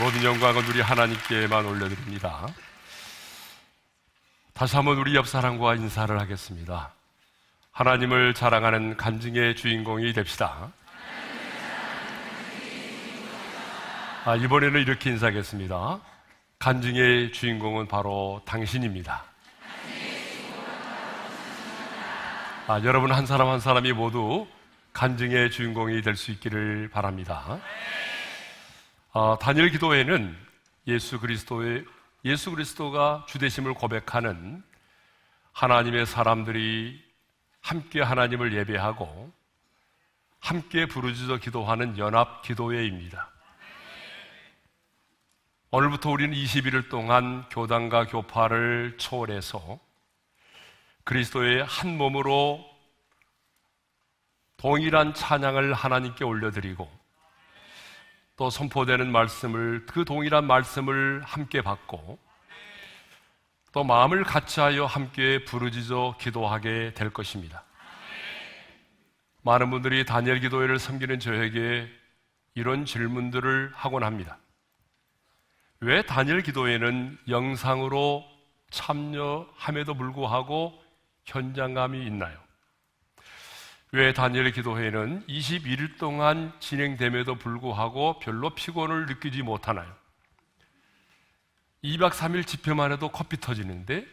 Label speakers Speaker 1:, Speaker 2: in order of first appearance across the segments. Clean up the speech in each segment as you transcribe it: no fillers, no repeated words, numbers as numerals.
Speaker 1: 모든 영광은 우리 하나님께만 올려드립니다. 다시 한번 우리 옆 사람과 인사를 하겠습니다. 하나님을 자랑하는 간증의 주인공이 됩시다. 이번에는 이렇게 인사하겠습니다. 간증의 주인공은 바로 당신입니다. 여러분 한 사람 한 사람이 모두 간증의 주인공이 될 수 있기를 바랍니다. 다니엘 기도회는 예수 그리스도가 주되심을 고백하는 하나님의 사람들이 함께 하나님을 예배하고 함께 부르짖어 기도하는 연합 기도회입니다. 오늘부터 우리는 21일 동안 교단과 교파를 초월해서 그리스도의 한 몸으로 동일한 찬양을 하나님께 올려드리고 또 선포되는 말씀을, 그 동일한 말씀을 함께 받고 또 마음을 같이하여 함께 부르짖어 기도하게 될 것입니다. 많은 분들이 다니엘 기도회를 섬기는 저에게 이런 질문들을 하곤 합니다. 왜 다니엘 기도회는 영상으로 참여함에도 불구하고 현장감이 있나요? 왜 다니엘 기도회는 21일 동안 진행됨에도 불구하고 별로 피곤을 느끼지 못하나요? 2박 3일 집회만 해도 코피 터지는데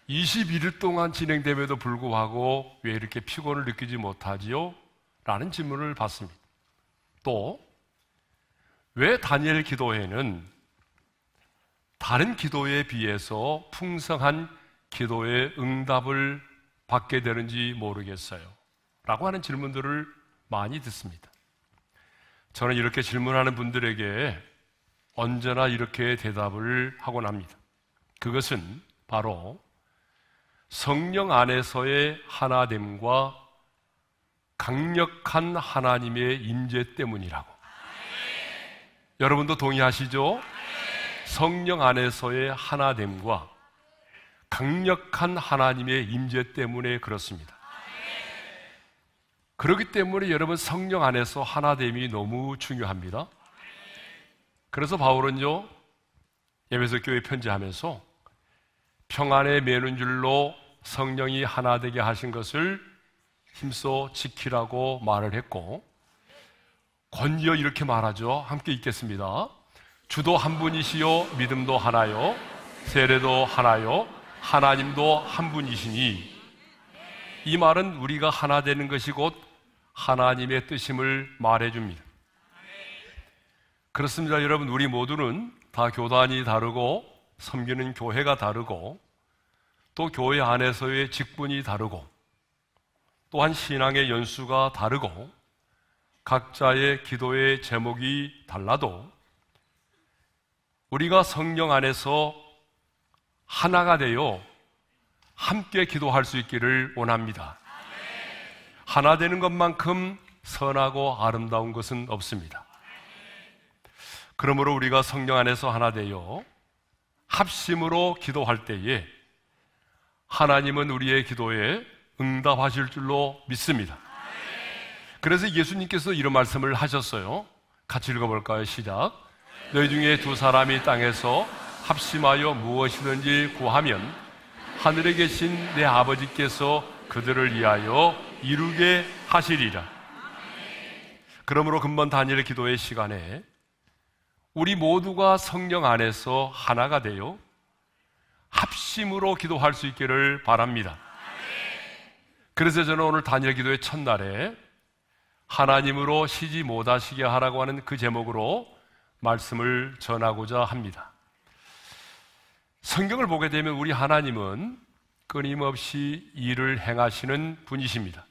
Speaker 1: 21일 동안 진행됨에도 불구하고 왜 이렇게 피곤을 느끼지 못하지요? 라는 질문을 받습니다. 또 왜 다니엘 기도회는 다른 기도회에 비해서 풍성한 기도의 응답을 받게 되는지 모르겠어요 라고 하는 질문들을 많이 듣습니다. 저는 이렇게 질문하는 분들에게 언제나 이렇게 대답을 하곤 합니다. 그것은 바로 성령 안에서의 하나됨과 강력한 하나님의 임재 때문이라고. 여러분도 동의하시죠? 성령 안에서의 하나됨과 강력한 하나님의 임재 때문에 그렇습니다. 그렇기 때문에 여러분 성령 안에서 하나됨이 너무 중요합니다. 그래서 바울은요, 에베소 교회 편지하면서 평안에 매는 줄로 성령이 하나 되게 하신 것을 힘써 지키라고 말을 했고, 권리어 이렇게 말하죠. 함께 읽겠습니다. 주도 한 분이시요 믿음도 하나요 세례도 하나요 하나님도 한 분이시니. 이 말은 우리가 하나 되는 것이 곧 하나님의 뜻임을 말해줍니다. 그렇습니다. 여러분, 우리 모두는 다 교단이 다르고 섬기는 교회가 다르고 또 교회 안에서의 직분이 다르고 또한 신앙의 연수가 다르고 각자의 기도의 제목이 달라도 우리가 성령 안에서 하나가 되어 함께 기도할 수 있기를 원합니다. 하나 되는 것만큼 선하고 아름다운 것은 없습니다. 그러므로 우리가 성령 안에서 하나 되어 합심으로 기도할 때에 하나님은 우리의 기도에 응답하실 줄로 믿습니다. 그래서 예수님께서 이런 말씀을 하셨어요. 같이 읽어볼까요? 시작. 너희 중에 두 사람이 땅에서 합심하여 무엇이든지 구하면 하늘에 계신 내 아버지께서 그들을 위하여 이루게 하시리라. 그러므로 금번 다니엘 기도의 시간에 우리 모두가 성령 안에서 하나가 되어 합심으로 기도할 수 있기를 바랍니다. 그래서 저는 오늘 다니엘 기도의 첫날에 하나님으로 쉬지 못하시게 하라고 하는 그 제목으로 말씀을 전하고자 합니다. 성경을 보게 되면 우리 하나님은 끊임없이 일을 행하시는 분이십니다.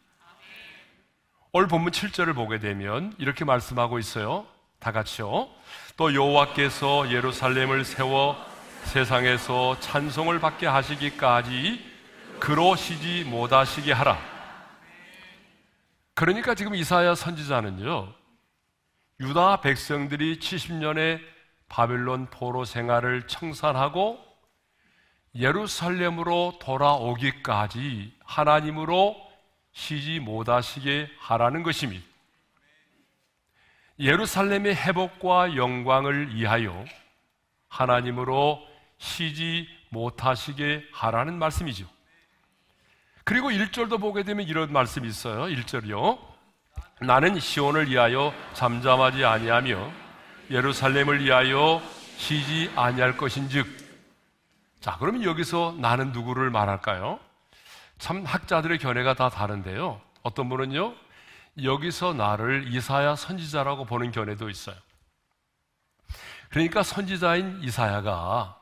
Speaker 1: 오늘 본문 7절을 보게 되면 이렇게 말씀하고 있어요. 다 같이요. 또 여호와께서 예루살렘을 세워 세상에서 찬송을 받게 하시기까지 그로 쉬지 못하시게 하라. 그러니까 지금 이사야 선지자는요, 유다 백성들이 70년의 바벨론 포로 생활을 청산하고 예루살렘으로 돌아오기까지 하나님으로 쉬지 못하시게 하라는 것입니다. 예루살렘의 회복과 영광을 위하여 하나님으로 쉬지 못하시게 하라는 말씀이죠. 그리고 1절도 보게 되면 이런 말씀이 있어요. 1절이요. 나는 시온을 위하여 잠잠하지 아니하며 예루살렘을 위하여 쉬지 아니할 것인즉. 자, 그러면 여기서 나는 누구를 말할까요? 참 학자들의 견해가 다 다른데요. 어떤 분은요, 여기서 나를 이사야 선지자라고 보는 견해도 있어요. 그러니까 선지자인 이사야가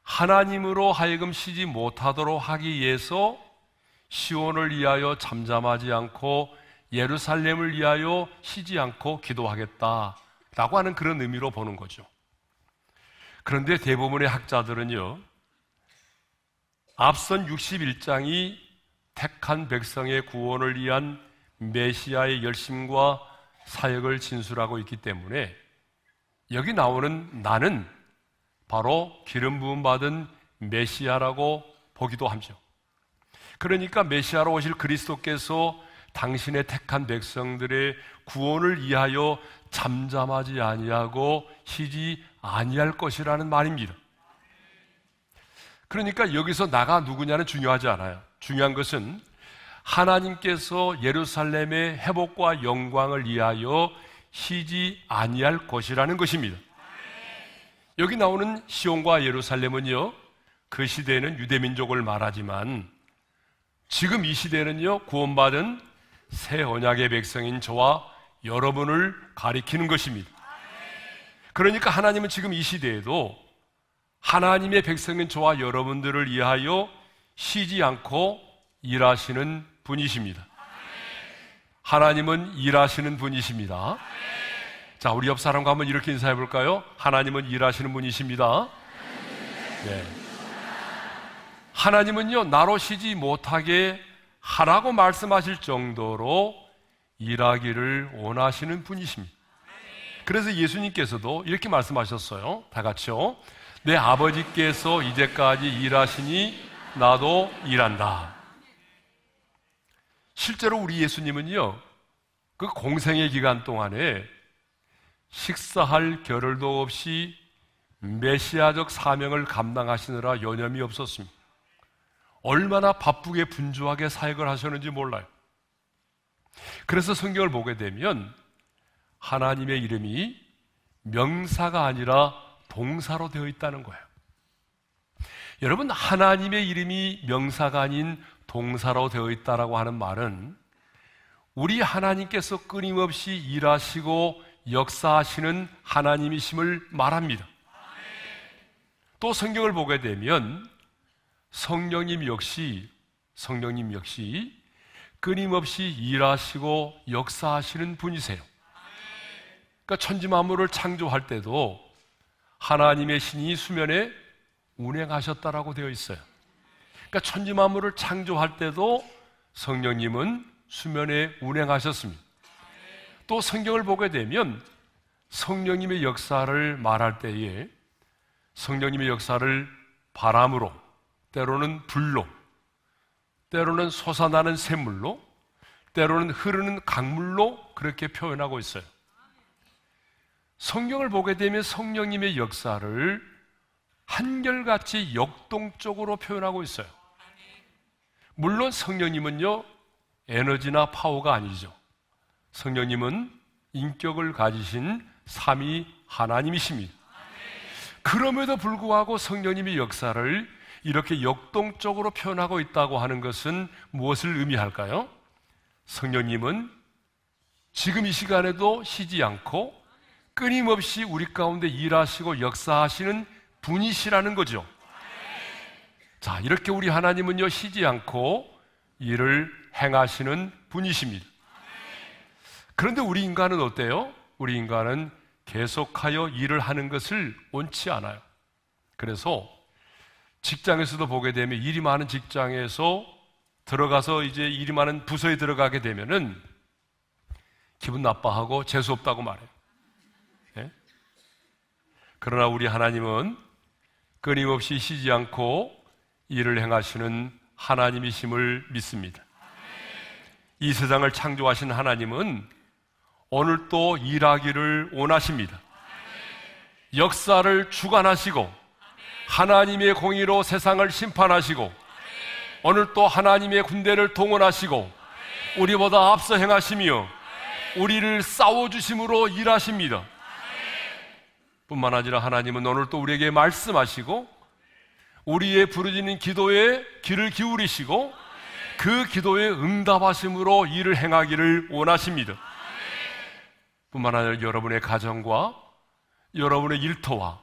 Speaker 1: 하나님으로 하여금 쉬지 못하도록 하기 위해서 시온을 위하여 잠잠하지 않고 예루살렘을 위하여 쉬지 않고 기도하겠다라고 하는 그런 의미로 보는 거죠. 그런데 대부분의 학자들은요, 앞선 61장이 택한 백성의 구원을 위한 메시아의 열심과 사역을 진술하고 있기 때문에 여기 나오는 나는 바로 기름 부음 받은 메시아라고 보기도 하죠. 그러니까 메시아로 오실 그리스도께서 당신의 택한 백성들의 구원을 위하여 잠잠하지 아니하고 쉬지 아니할 것이라는 말입니다. 그러니까 여기서 나가 누구냐는 중요하지 않아요. 중요한 것은 하나님께서 예루살렘의 회복과 영광을 위하여 쉬지 아니할 것이라는 것입니다. 여기 나오는 시온과 예루살렘은요, 그 시대에는 유대민족을 말하지만 지금 이 시대는요, 구원받은 새 언약의 백성인 저와 여러분을 가리키는 것입니다. 그러니까 하나님은 지금 이 시대에도 하나님의 백성인 저와 여러분들을 위하여 쉬지 않고 일하시는 분이십니다. 하나님은 일하시는 분이십니다. 자, 우리 옆 사람과 한번 이렇게 인사해 볼까요? 하나님은 일하시는 분이십니다. 네. 하나님은요, 나로 쉬지 못하게 하라고 말씀하실 정도로 일하기를 원하시는 분이십니다. 그래서 예수님께서도 이렇게 말씀하셨어요. 다 같이요. 내 아버지께서 이제까지 일하시니 나도 일한다. 실제로 우리 예수님은요, 그 공생의 기간 동안에 식사할 겨를도 없이 메시아적 사명을 감당하시느라 여념이 없었습니다. 얼마나 바쁘게 분주하게 사역을 하셨는지 몰라요. 그래서 성경을 보게 되면 하나님의 이름이 명사가 아니라 동사로 되어 있다는 거예요. 여러분, 하나님의 이름이 명사가 아닌 동사로 되어 있다라고 하는 말은 우리 하나님께서 끊임없이 일하시고 역사하시는 하나님이심을 말합니다. 또 성경을 보게 되면 성령님 역시 끊임없이 일하시고 역사하시는 분이세요. 그러니까 천지 만물을 창조할 때도 하나님의 신이 수면에 운행하셨다라고 되어 있어요. 그러니까 천지 만물을 창조할 때도 성령님은 수면에 운행하셨습니다. 또 성경을 보게 되면 성령님의 역사를 말할 때에 성령님의 역사를 바람으로, 때로는 불로, 때로는 솟아나는 샘물로, 때로는 흐르는 강물로 그렇게 표현하고 있어요. 성경을 보게 되면 성령님의 역사를 한결같이 역동적으로 표현하고 있어요. 물론 성령님은요, 에너지나 파워가 아니죠. 성령님은 인격을 가지신 삼위 하나님이십니다. 그럼에도 불구하고 성령님의 역사를 이렇게 역동적으로 표현하고 있다고 하는 것은 무엇을 의미할까요? 성령님은 지금 이 시간에도 쉬지 않고 끊임없이 우리 가운데 일하시고 역사하시는 분이시라는 거죠. 자, 이렇게 우리 하나님은요, 쉬지 않고 일을 행하시는 분이십니다. 그런데 우리 인간은 어때요? 우리 인간은 계속하여 일을 하는 것을 원치 않아요. 그래서 직장에서도 보게 되면 일이 많은 직장에서 들어가서 이제 일이 많은 부서에 들어가게 되면은 기분 나빠하고 재수 없다고 말해요. 네? 그러나 우리 하나님은 끊임없이 쉬지 않고 일을 행하시는 하나님이심을 믿습니다. 이 세상을 창조하신 하나님은 오늘 또 일하기를 원하십니다. 역사를 주관하시고 하나님의 공의로 세상을 심판하시고 오늘 또 하나님의 군대를 동원하시고 우리보다 앞서 행하시며 우리를 싸워주심으로 일하십니다. 뿐만 아니라 하나님은 오늘 또 우리에게 말씀하시고 우리의 부르짖는 기도에 귀를 기울이시고 그 기도에 응답하심으로 일을 행하기를 원하십니다. 뿐만 아니라 여러분의 가정과 여러분의 일터와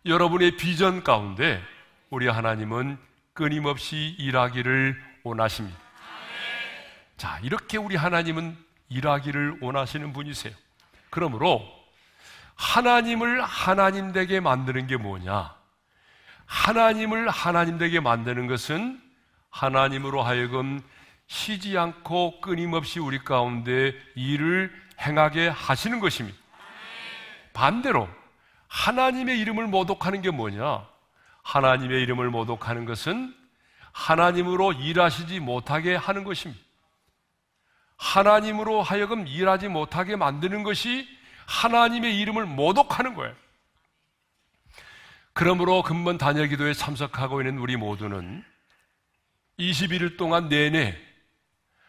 Speaker 1: 여러분의 비전 가운데 우리 하나님은 끊임없이 일하기를 원하십니다. 자, 이렇게 우리 하나님은 일하기를 원하시는 분이세요. 그러므로 하나님을 하나님 되게 만드는 게 뭐냐? 하나님을 하나님 되게 만드는 것은 하나님으로 하여금 쉬지 않고 끊임없이 우리 가운데 일을 행하게 하시는 것입니다. 반대로 하나님의 이름을 모독하는 게 뭐냐? 하나님의 이름을 모독하는 것은 하나님으로 일하시지 못하게 하는 것입니다. 하나님으로 하여금 일하지 못하게 만드는 것이 하나님의 이름을 모독하는 거예요. 그러므로 근본 단열 기도에 참석하고 있는 우리 모두는 21일 동안 내내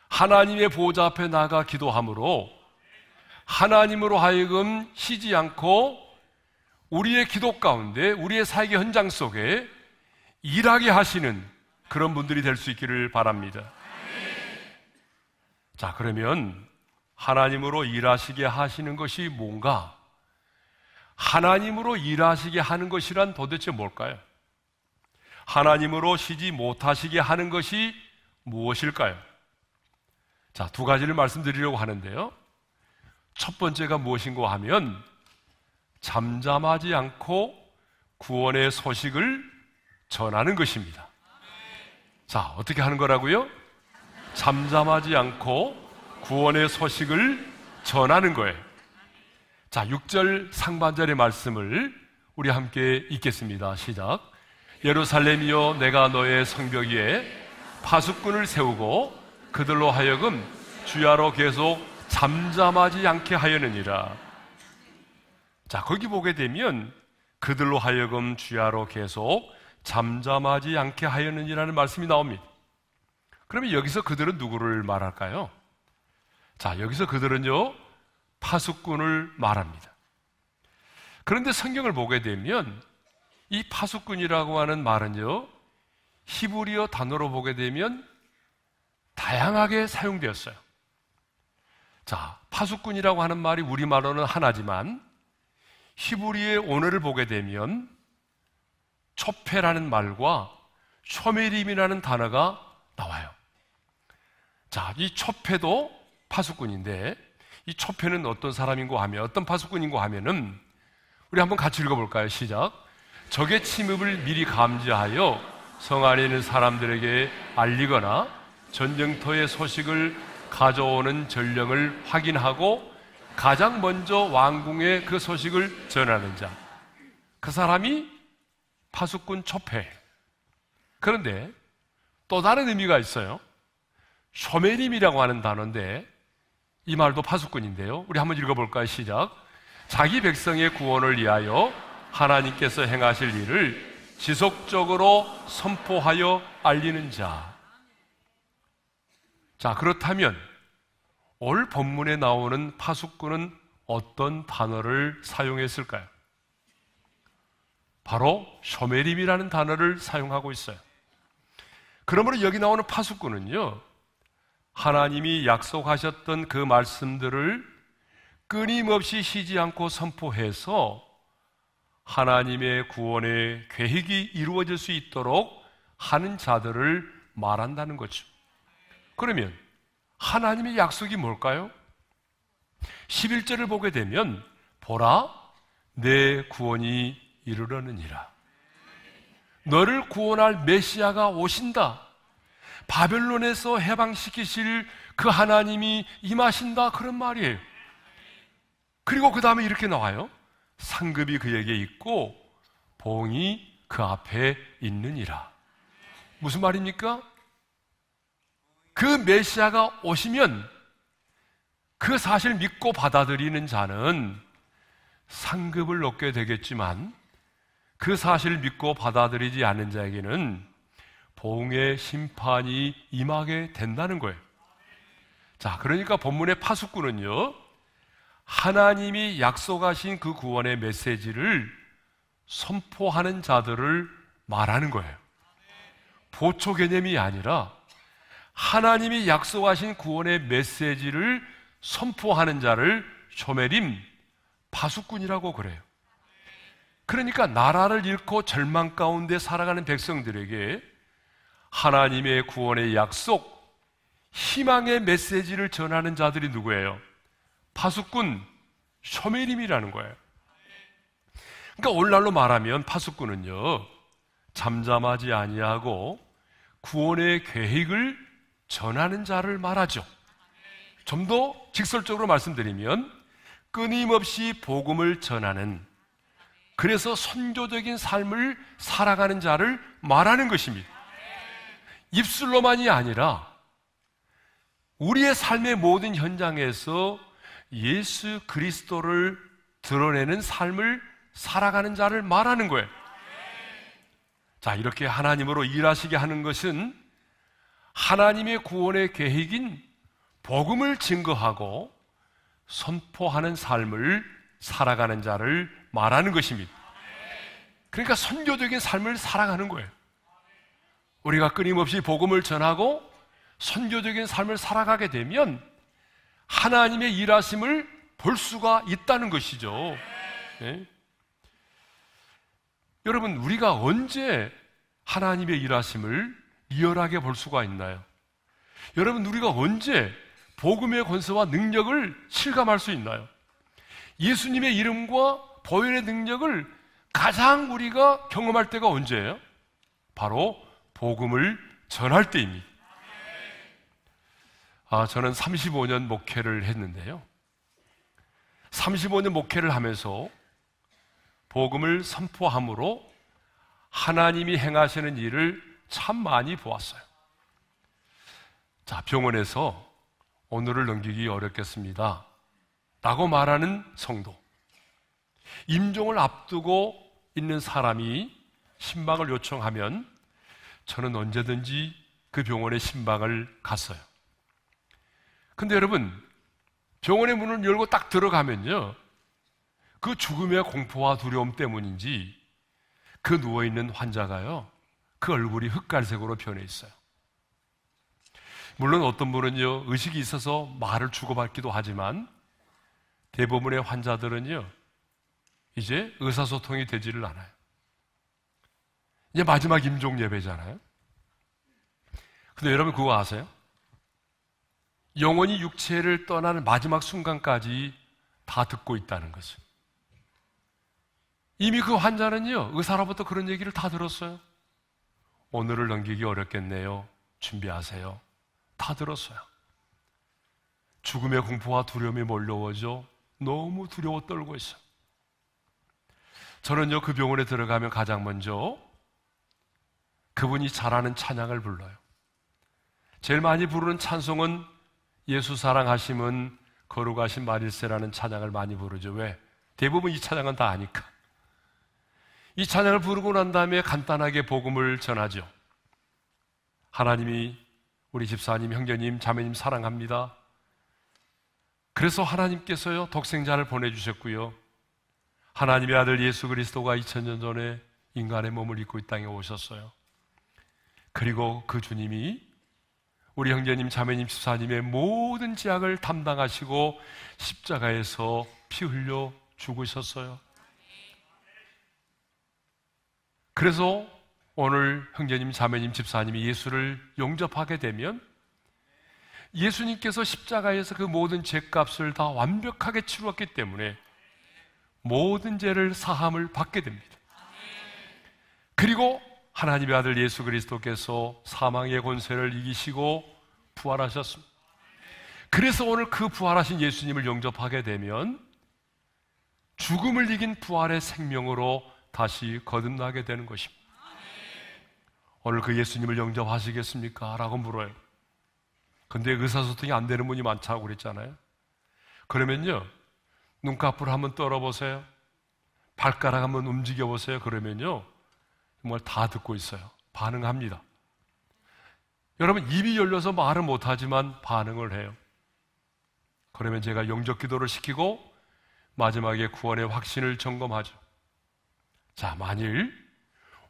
Speaker 1: 하나님의 보좌 앞에 나가 기도함으로 하나님으로 하여금 쉬지 않고 우리의 기도 가운데 우리의 사역의 현장 속에 일하게 하시는 그런 분들이 될 수 있기를 바랍니다. 자, 그러면 하나님으로 일하시게 하시는 것이 뭔가? 하나님으로 일하시게 하는 것이란 도대체 뭘까요? 하나님으로 쉬지 못하시게 하는 것이 무엇일까요? 자, 두 가지를 말씀드리려고 하는데요. 첫 번째가 무엇인가 하면 잠잠하지 않고 구원의 소식을 전하는 것입니다. 자, 어떻게 하는 거라고요? 잠잠하지 않고 구원의 소식을 전하는 거예요. 자, 6절 상반절의 말씀을 우리 함께 읽겠습니다. 시작. 예루살렘이여, 내가 너의 성벽 위에 파수꾼을 세우고 그들로 하여금 주야로 계속 잠잠하지 않게 하려느니라. 자, 거기 보게 되면 그들로 하여금 주야로 계속 잠잠하지 않게 하려느니라는 말씀이 나옵니다. 그러면 여기서 그들은 누구를 말할까요? 자, 여기서 그들은요, 파수꾼을 말합니다. 그런데 성경을 보게 되면 이 파수꾼이라고 하는 말은요, 히브리어 단어로 보게 되면 다양하게 사용되었어요. 자, 파수꾼이라고 하는 말이 우리말로는 하나지만 히브리의 언어를 보게 되면 초페라는 말과 쇼메림이라는 단어가 나와요. 자, 이 초페도 파수꾼인데 이 초페는 어떤 사람인고 하면, 어떤 파수꾼인고 하면은 우리 한번 같이 읽어볼까요? 시작. 적의 침입을 미리 감지하여 성 안에 있는 사람들에게 알리거나 전쟁터의 소식을 가져오는 전령을 확인하고 가장 먼저 왕궁에 그 소식을 전하는 자, 그 사람이 파수꾼 초페. 그런데 또 다른 의미가 있어요. 쇼메림이라고 하는 단어인데 이 말도 파수꾼인데요. 우리 한번 읽어볼까요? 시작. 자기 백성의 구원을 위하여 하나님께서 행하실 일을 지속적으로 선포하여 알리는 자. 자, 그렇다면 오늘 본문에 나오는 파수꾼은 어떤 단어를 사용했을까요? 바로 쇼메림이라는 단어를 사용하고 있어요. 그러므로 여기 나오는 파수꾼은요, 하나님이 약속하셨던 그 말씀들을 끊임없이 쉬지 않고 선포해서 하나님의 구원의 계획이 이루어질 수 있도록 하는 자들을 말한다는 거죠. 그러면 하나님의 약속이 뭘까요? 11절을 보게 되면 보라, 내 구원이 이르려느니라. 너를 구원할 메시아가 오신다. 바벨론에서 해방시키실 그 하나님이 임하신다. 그런 말이에요. 그리고 그 다음에 이렇게 나와요. 상급이 그에게 있고 봉이 그 앞에 있느니라. 무슨 말입니까? 그 메시아가 오시면 그 사실을 믿고 받아들이는 자는 상급을 얻게 되겠지만 그 사실을 믿고 받아들이지 않는 자에게는 보응의 심판이 임하게 된다는 거예요. 자, 그러니까 본문의 파수꾼은요, 하나님이 약속하신 그 구원의 메시지를 선포하는 자들을 말하는 거예요. 보초 개념이 아니라 하나님이 약속하신 구원의 메시지를 선포하는 자를 쇼메림, 파수꾼이라고 그래요. 그러니까 나라를 잃고 절망 가운데 살아가는 백성들에게 하나님의 구원의 약속, 희망의 메시지를 전하는 자들이 누구예요? 파수꾼, 쇼메림이라는 거예요. 그러니까 오늘날로 말하면 파수꾼은요, 잠잠하지 아니하고 구원의 계획을 전하는 자를 말하죠. 좀 더 직설적으로 말씀드리면 끊임없이 복음을 전하는, 그래서 선교적인 삶을 살아가는 자를 말하는 것입니다. 입술로만이 아니라 우리의 삶의 모든 현장에서 예수 그리스도를 드러내는 삶을 살아가는 자를 말하는 거예요. 자, 이렇게 하나님으로 일하시게 하는 것은 하나님의 구원의 계획인 복음을 증거하고 선포하는 삶을 살아가는 자를 말하는 것입니다. 그러니까 선교적인 삶을 살아가는 거예요. 우리가 끊임없이 복음을 전하고 선교적인 삶을 살아가게 되면 하나님의 일하심을 볼 수가 있다는 것이죠. 네? 여러분, 우리가 언제 하나님의 일하심을 리얼하게 볼 수가 있나요? 여러분, 우리가 언제 복음의 권세와 능력을 실감할 수 있나요? 예수님의 이름과 보혈의 능력을 가장 우리가 경험할 때가 언제예요? 바로 복음을 전할 때입니다. 저는 35년 목회를 했는데요, 35년 목회를 하면서 복음을 선포함으로 하나님이 행하시는 일을 참 많이 보았어요. 자, 병원에서 오늘을 넘기기 어렵겠습니다 라고 말하는 성도, 임종을 앞두고 있는 사람이 신방을 요청하면 저는 언제든지 그 병원의 신방을 갔어요. 근데 여러분, 병원의 문을 열고 딱 들어가면요, 그 죽음의 공포와 두려움 때문인지 그 누워있는 환자가요, 그 얼굴이 흑갈색으로 변해 있어요. 물론 어떤 분은요, 의식이 있어서 말을 주고받기도 하지만 대부분의 환자들은요, 이제 의사소통이 되지를 않아요. 이제 마지막 임종 예배잖아요. 근데 여러분 그거 아세요? 영혼이 육체를 떠나는 마지막 순간까지 다 듣고 있다는 것을. 이미 그 환자는요, 의사로부터 그런 얘기를 다 들었어요. 오늘을 넘기기 어렵겠네요, 준비하세요. 다 들었어요. 죽음의 공포와 두려움이 몰려오죠. 너무 두려워 떨고 있어요. 저는요, 그 병원에 들어가면 가장 먼저 그분이 잘하는 찬양을 불러요. 제일 많이 부르는 찬송은 예수 사랑하심은 거룩하신 마릴세라는 찬양을 많이 부르죠. 왜? 대부분 이 찬양은 다 아니까. 이 찬양을 부르고 난 다음에 간단하게 복음을 전하죠. 하나님이 우리 집사님, 형제님, 자매님 사랑합니다. 그래서 하나님께서요, 독생자를 보내주셨고요, 하나님의 아들 예수 그리스도가 2000년 전에 인간의 몸을 입고 이 땅에 오셨어요. 그리고 그 주님이 우리 형제님, 자매님, 집사님의 모든 죄악을 담당하시고 십자가에서 피 흘려 죽으셨어요. 그래서 오늘 형제님, 자매님, 집사님이 예수를 영접하게 되면 예수님께서 십자가에서 그 모든 죄값을 다 완벽하게 치루었기 때문에 모든 죄를 사함을 받게 됩니다. 그리고 하나님의 아들 예수 그리스도께서 사망의 권세를 이기시고 부활하셨습니다. 그래서 오늘 그 부활하신 예수님을 영접하게 되면 죽음을 이긴 부활의 생명으로 다시 거듭나게 되는 것입니다. 오늘 그 예수님을 영접하시겠습니까? 라고 물어요. 근데 의사소통이 안 되는 분이 많다고 그랬잖아요. 그러면요, 눈꺼풀 한번 떨어보세요. 발가락 한번 움직여보세요. 그러면요, 정말 다 듣고 있어요. 반응합니다. 여러분, 입이 열려서 말은 못하지만 반응을 해요. 그러면 제가 영적 기도를 시키고 마지막에 구원의 확신을 점검하죠. 자, 만일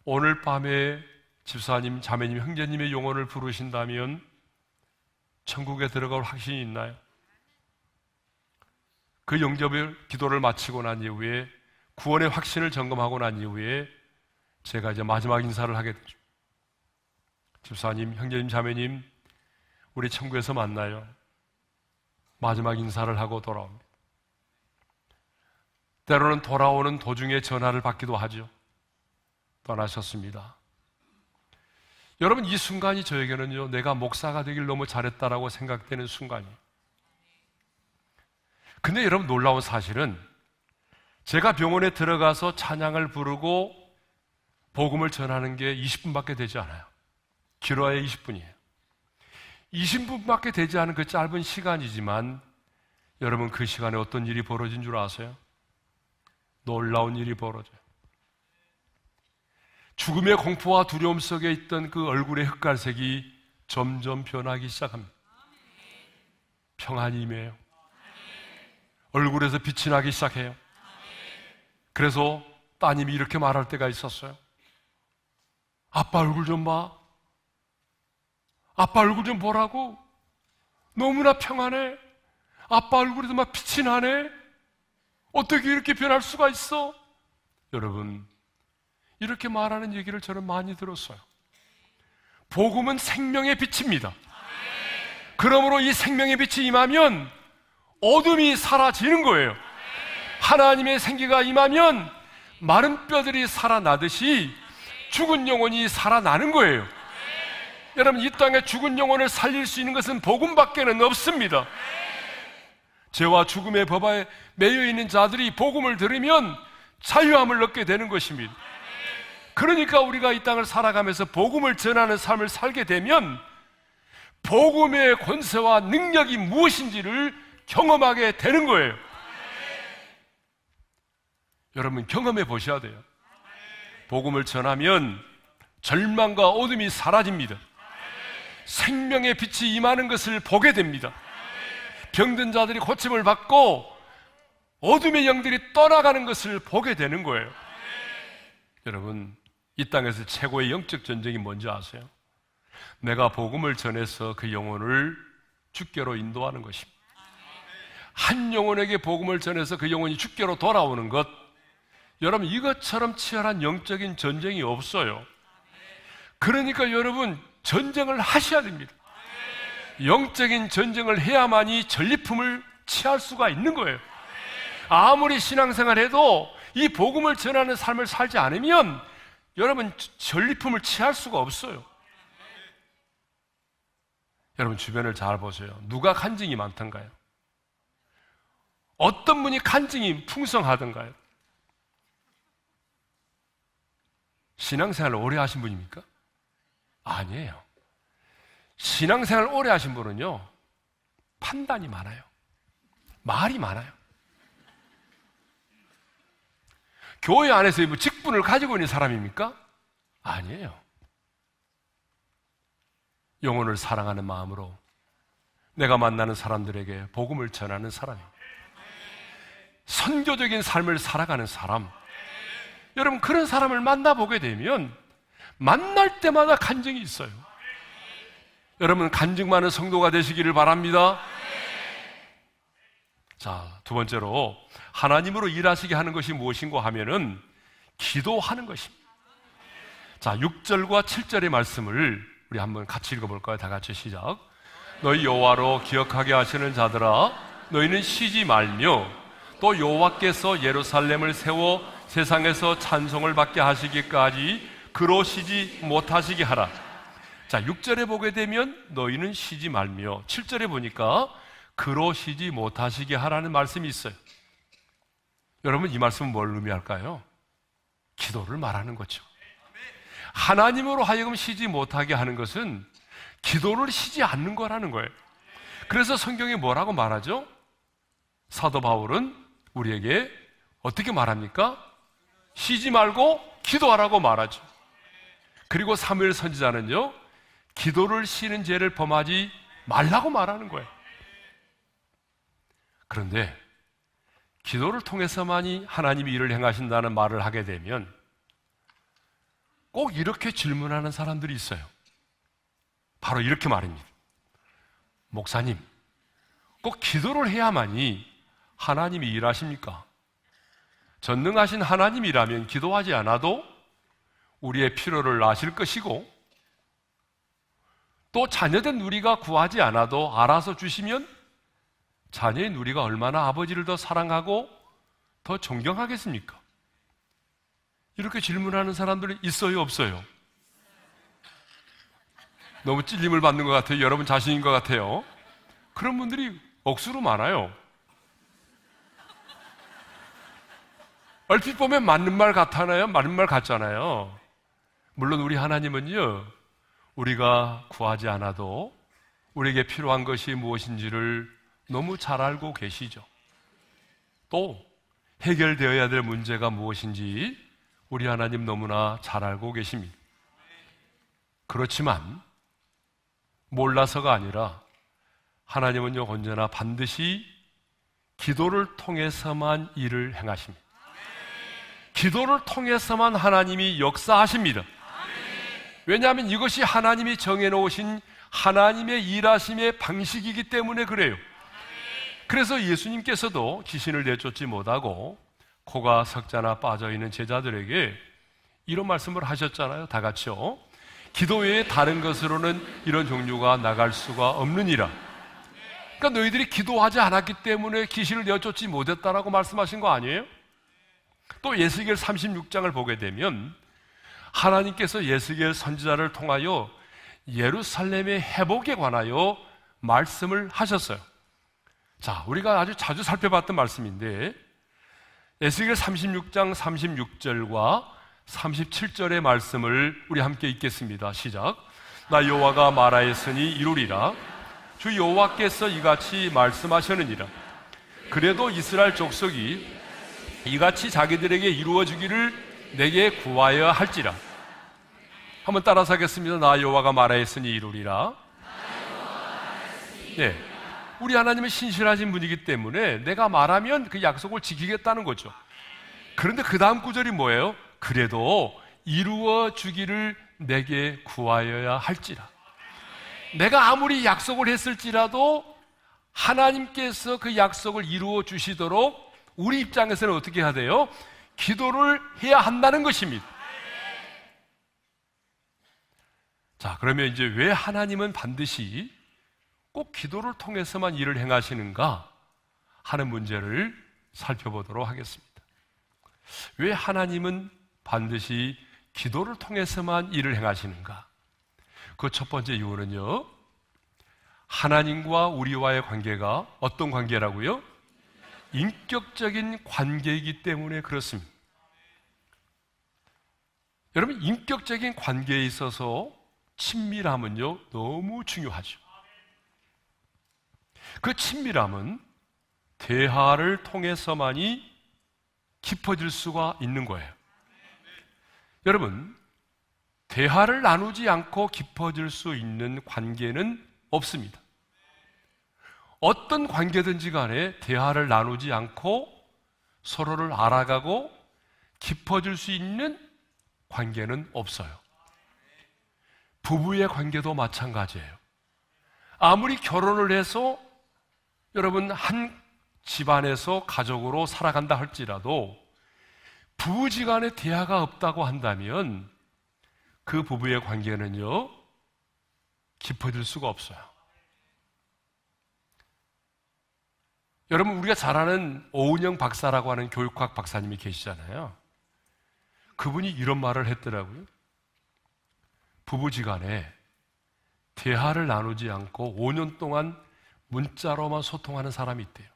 Speaker 1: 오늘 밤에 집사님, 자매님, 형제님의 영혼을 부르신다면 천국에 들어갈 확신이 있나요? 그 영접의 기도를 마치고 난 이후에 구원의 확신을 점검하고 난 이후에 제가 이제 마지막 인사를 하게 되죠. 집사님, 형제님, 자매님, 우리 천국에서 만나요. 마지막 인사를 하고 돌아옵니다. 때로는 돌아오는 도중에 전화를 받기도 하죠. 떠나셨습니다. 여러분, 이 순간이 저에게는요, 내가 목사가 되길 너무 잘했다라고 생각되는 순간이에요. 근데 여러분, 놀라운 사실은 제가 병원에 들어가서 찬양을 부르고 복음을 전하는 게 20분밖에 되지 않아요. 길어야 20분이에요. 20분밖에 되지 않은 그 짧은 시간이지만 여러분, 그 시간에 어떤 일이 벌어진 줄 아세요? 놀라운 일이 벌어져요. 죽음의 공포와 두려움 속에 있던 그 얼굴의 흑갈색이 점점 변하기 시작합니다. 평안이 임해요. 얼굴에서 빛이 나기 시작해요. 그래서 따님이 이렇게 말할 때가 있었어요. 아빠 얼굴 좀 봐. 아빠 얼굴 좀 보라고. 너무나 평안해. 아빠 얼굴에도 막 빛이 나네. 어떻게 이렇게 변할 수가 있어? 여러분, 이렇게 말하는 얘기를 저는 많이 들었어요. 복음은 생명의 빛입니다. 그러므로 이 생명의 빛이 임하면 어둠이 사라지는 거예요. 하나님의 생기가 임하면 마른 뼈들이 살아나듯이 죽은 영혼이 살아나는 거예요. 여러분, 이 땅에 죽은 영혼을 살릴 수 있는 것은 복음밖에는 없습니다. 죄와 죽음의 법에 매여 있는 자들이 복음을 들으면 자유함을 얻게 되는 것입니다. 그러니까 우리가 이 땅을 살아가면서 복음을 전하는 삶을 살게 되면 복음의 권세와 능력이 무엇인지를 경험하게 되는 거예요. 여러분, 경험해 보셔야 돼요. 복음을 전하면 절망과 어둠이 사라집니다. 생명의 빛이 임하는 것을 보게 됩니다. 병든 자들이 고침을 받고 어둠의 영들이 떠나가는 것을 보게 되는 거예요. 여러분, 이 땅에서 최고의 영적 전쟁이 뭔지 아세요? 내가 복음을 전해서 그 영혼을 주께로 인도하는 것입니다. 한 영혼에게 복음을 전해서 그 영혼이 주께로 돌아오는 것, 여러분, 이것처럼 치열한 영적인 전쟁이 없어요. 그러니까 여러분, 전쟁을 하셔야 됩니다. 영적인 전쟁을 해야만이 전리품을 취할 수가 있는 거예요. 아무리 신앙생활 해도 이 복음을 전하는 삶을 살지 않으면 여러분, 전리품을 취할 수가 없어요. 여러분, 주변을 잘 보세요. 누가 간증이 많던가요? 어떤 분이 간증이 풍성하던가요? 신앙생활을 오래 하신 분입니까? 아니에요. 신앙생활 오래 하신 분은요, 판단이 많아요. 말이 많아요. 교회 안에서 뭐 직분을 가지고 있는 사람입니까? 아니에요. 영혼을 사랑하는 마음으로 내가 만나는 사람들에게 복음을 전하는 사람입니다. 선교적인 삶을 살아가는 사람. 여러분, 그런 사람을 만나보게 되면 만날 때마다 간증이 있어요. 여러분, 간증 많은 성도가 되시기를 바랍니다. 자, 두 번째로 하나님으로 일하시게 하는 것이 무엇인가 하면은 기도하는 것입니다. 자, 6절과 7절의 말씀을 우리 한번 같이 읽어볼까요? 다 같이 시작. 너희 여호와로 기억하게 하시는 자들아, 너희는 쉬지 말며 또 여호와께서 예루살렘을 세워 세상에서 찬송을 받게 하시기까지 그로 쉬지 못하시게 하라. 자, 6절에 보게 되면 너희는 쉬지 말며, 7절에 보니까 그로 쉬지 못하시게 하라는 말씀이 있어요. 여러분, 이 말씀은 뭘 의미할까요? 기도를 말하는 거죠. 하나님으로 하여금 쉬지 못하게 하는 것은 기도를 쉬지 않는 거라는 거예요. 그래서 성경이 뭐라고 말하죠? 사도 바울은 우리에게 어떻게 말합니까? 쉬지 말고 기도하라고 말하죠. 그리고 사무엘 선지자는요, 기도를 쉬는 죄를 범하지 말라고 말하는 거예요. 그런데 기도를 통해서만이 하나님이 일을 행하신다는 말을 하게 되면 꼭 이렇게 질문하는 사람들이 있어요. 바로 이렇게 말입니다. 목사님, 꼭 기도를 해야만이 하나님이 일하십니까? 전능하신 하나님이라면 기도하지 않아도 우리의 필요를 아실 것이고, 또 자녀된 우리가 구하지 않아도 알아서 주시면 자녀인 우리가 얼마나 아버지를 더 사랑하고 더 존경하겠습니까? 이렇게 질문하는 사람들이 있어요, 없어요? 너무 찔림을 받는 것 같아요. 여러분 자신인 것 같아요. 그런 분들이 억수로 많아요. 얼핏 보면 맞는 말 같잖아요. 맞는 말 같잖아요. 물론 우리 하나님은요, 우리가 구하지 않아도 우리에게 필요한 것이 무엇인지를 너무 잘 알고 계시죠. 또 해결되어야 될 문제가 무엇인지 우리 하나님 너무나 잘 알고 계십니다. 그렇지만 몰라서가 아니라 하나님은요, 언제나 반드시 기도를 통해서만 일을 행하십니다. 기도를 통해서만 하나님이 역사하십니다. 왜냐하면 이것이 하나님이 정해놓으신 하나님의 일하심의 방식이기 때문에 그래요. 그래서 예수님께서도 귀신을 내쫓지 못하고 코가 석자나 빠져있는 제자들에게 이런 말씀을 하셨잖아요. 다 같이요. 기도 외에 다른 것으로는 이런 종류가 나갈 수가 없느니라. 그러니까 너희들이 기도하지 않았기 때문에 귀신을 내쫓지 못했다라고 말씀하신 거 아니에요? 또 예스겔 36장을 보게 되면 하나님께서 예스겔 선지자를 통하여 예루살렘의 회복에 관하여 말씀을 하셨어요. 자, 우리가 아주 자주 살펴봤던 말씀인데 예스겔 36장 36절과 37절의 말씀을 우리 함께 읽겠습니다. 시작. 나 여호와가 말하였으니 이루리라. 주 여호와께서 이같이 말씀하셨느니라. 그래도 이스라엘 족속이 이같이 자기들에게 이루어지기를 내게 구하여 할지라. 한번 따라서 하겠습니다. 나 여호와가 말하였으니 이루리라. 네, 우리 하나님은 신실하신 분이기 때문에 내가 말하면 그 약속을 지키겠다는 거죠. 그런데 그 다음 구절이 뭐예요? 그래도 이루어 주기를 내게 구하여야 할지라. 내가 아무리 약속을 했을지라도 하나님께서 그 약속을 이루어 주시도록 우리 입장에서는 어떻게 해야 돼요? 기도를 해야 한다는 것입니다. 자, 그러면 이제 왜 하나님은 반드시 꼭 기도를 통해서만 일을 행하시는가 하는 문제를 살펴보도록 하겠습니다. 왜 하나님은 반드시 기도를 통해서만 일을 행하시는가? 그 첫 번째 이유는요, 하나님과 우리와의 관계가 어떤 관계라고요? 인격적인 관계이기 때문에 그렇습니다. 여러분, 인격적인 관계에 있어서 친밀함은요, 너무 중요하죠. 그 친밀함은 대화를 통해서만이 깊어질 수가 있는 거예요. 여러분, 대화를 나누지 않고 깊어질 수 있는 관계는 없습니다. 어떤 관계든지 간에 대화를 나누지 않고 서로를 알아가고 깊어질 수 있는 관계는 없어요. 부부의 관계도 마찬가지예요. 아무리 결혼을 해서 여러분 한 집안에서 가족으로 살아간다 할지라도 부부지간에 대화가 없다고 한다면 그 부부의 관계는요, 깊어질 수가 없어요. 여러분, 우리가 잘 아는 오은영 박사라고 하는 교육학 박사님이 계시잖아요. 그분이 이런 말을 했더라고요. 부부지간에 대화를 나누지 않고 5년 동안 문자로만 소통하는 사람이 있대요.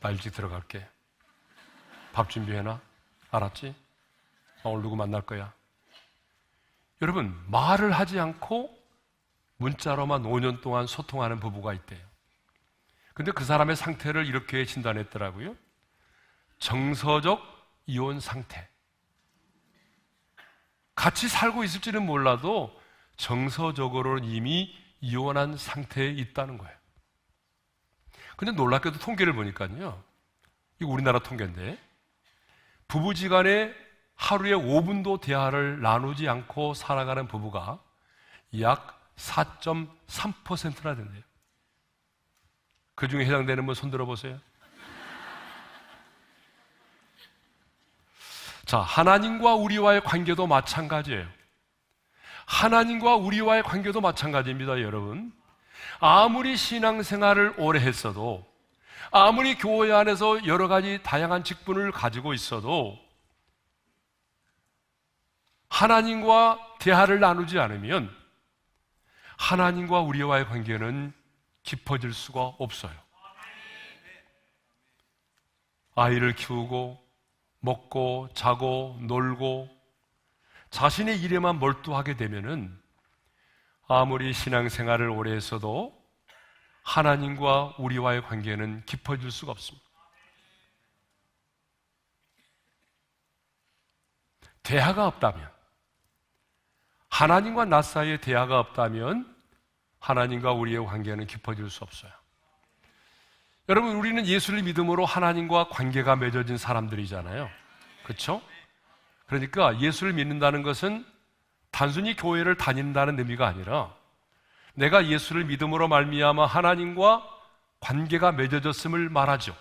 Speaker 1: 나 일찍 들어갈게. 밥 준비해놔. 알았지? 오늘 누구 만날 거야. 여러분, 말을 하지 않고 문자로만 5년 동안 소통하는 부부가 있대요. 근데 그 사람의 상태를 이렇게 진단했더라고요. 정서적 이혼 상태. 같이 살고 있을지는 몰라도 정서적으로는 이미 이혼한 상태에 있다는 거예요. 근데 놀랍게도 통계를 보니까요, 이거 우리나라 통계인데, 부부지간에 하루에 5분도 대화를 나누지 않고 살아가는 부부가 약 4.3%나 된대요. 그 중에 해당되는 분 손 들어보세요. 자, 하나님과 우리와의 관계도 마찬가지예요. 하나님과 우리와의 관계도 마찬가지입니다, 여러분. 아무리 신앙생활을 오래 했어도, 아무리 교회 안에서 여러 가지 다양한 직분을 가지고 있어도 하나님과 대화를 나누지 않으면 하나님과 우리와의 관계는 깊어질 수가 없어요. 아이를 키우고 먹고 자고 놀고 자신의 일에만 몰두하게 되면은 아무리 신앙생활을 오래 했어도 하나님과 우리와의 관계는 깊어질 수가 없습니다. 대화가 없다면, 하나님과 나 사이에 대화가 없다면 하나님과 우리의 관계는 깊어질 수 없어요. 여러분, 우리는 예수를 믿음으로 하나님과 관계가 맺어진 사람들이잖아요. 그렇죠? 그러니까 예수를 믿는다는 것은 단순히 교회를 다닌다는 의미가 아니라 내가 예수를 믿음으로 말미암아 하나님과 관계가 맺어졌음을 말하죠.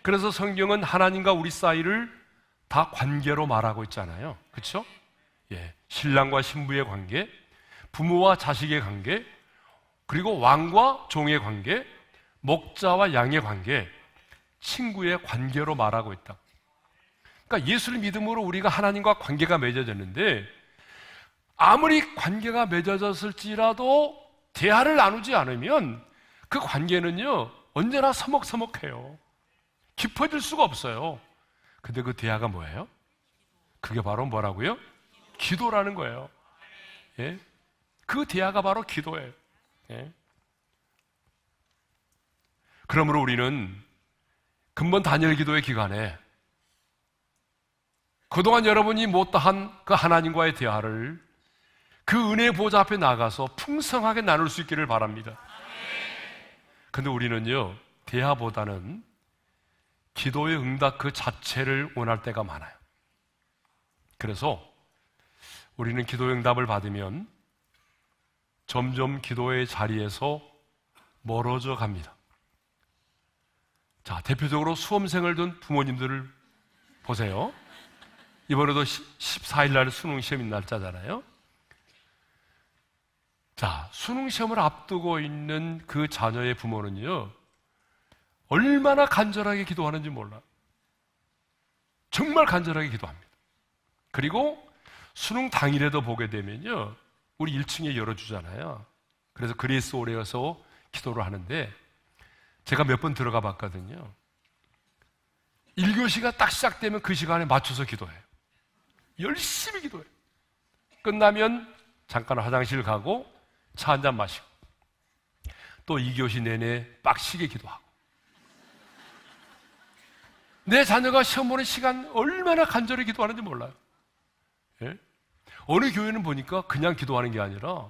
Speaker 1: 그래서 성경은 하나님과 우리 사이를 다 관계로 말하고 있잖아요. 그렇죠? 예, 신랑과 신부의 관계, 부모와 자식의 관계, 그리고 왕과 종의 관계, 목자와 양의 관계, 친구의 관계로 말하고 있다. 그러니까 예수를 믿음으로 우리가 하나님과 관계가 맺어졌는데 아무리 관계가 맺어졌을지라도 대화를 나누지 않으면 그 관계는요 언제나 서먹서먹해요. 깊어질 수가 없어요. 근데 그 대화가 뭐예요? 그게 바로 뭐라고요? 기도라는 거예요. 예? 그 대화가 바로 기도예요. 예? 그러므로 우리는 근본 단열 기도의 기간에 그동안 여러분이 못다한 그 하나님과의 대화를 그 은혜의 보좌 앞에 나가서 풍성하게 나눌 수 있기를 바랍니다. 근데 우리는요 대화보다는 기도의 응답 그 자체를 원할 때가 많아요. 그래서 우리는 기도의 응답을 받으면 점점 기도의 자리에서 멀어져 갑니다. 자, 대표적으로 수험생을 둔 부모님들을 보세요. 이번에도 14일 날 수능시험이 날짜잖아요. 자, 수능시험을 앞두고 있는 그 자녀의 부모는요 얼마나 간절하게 기도하는지 몰라요. 정말 간절하게 기도합니다. 그리고 수능 당일에도 보게 되면요 우리 1층에 열어주잖아요. 그래서 그리스 오래여서 기도를 하는데 제가 몇 번 들어가 봤거든요. 1교시가 딱 시작되면 그 시간에 맞춰서 기도해요. 열심히 기도해요. 끝나면 잠깐 화장실 가고 차 한잔 마시고 또 2교시 내내 빡시게 기도하고. 내 자녀가 시험 보는 시간 얼마나 간절히 기도하는지 몰라요. 예? 어느 교회는 보니까 그냥 기도하는 게 아니라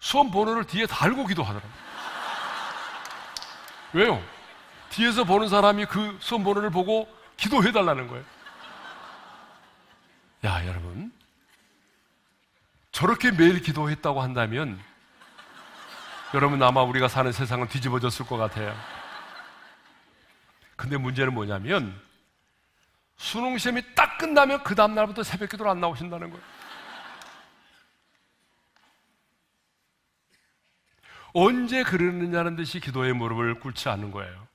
Speaker 1: 수험 번호를 뒤에 달고 기도하더라고요. 왜요? 뒤에서 보는 사람이 그 수험 번호를 보고 기도해달라는 거예요. 야, 여러분, 저렇게 매일 기도했다고 한다면 여러분 아마 우리가 사는 세상은 뒤집어졌을 것 같아요. 근데 문제는 뭐냐면 수능 시험이 딱 끝나면 그 다음 날부터 새벽 기도를 안 나오신다는 거예요. 언제 그러느냐는 듯이 기도의 무릎을 꿇지 않는 거예요.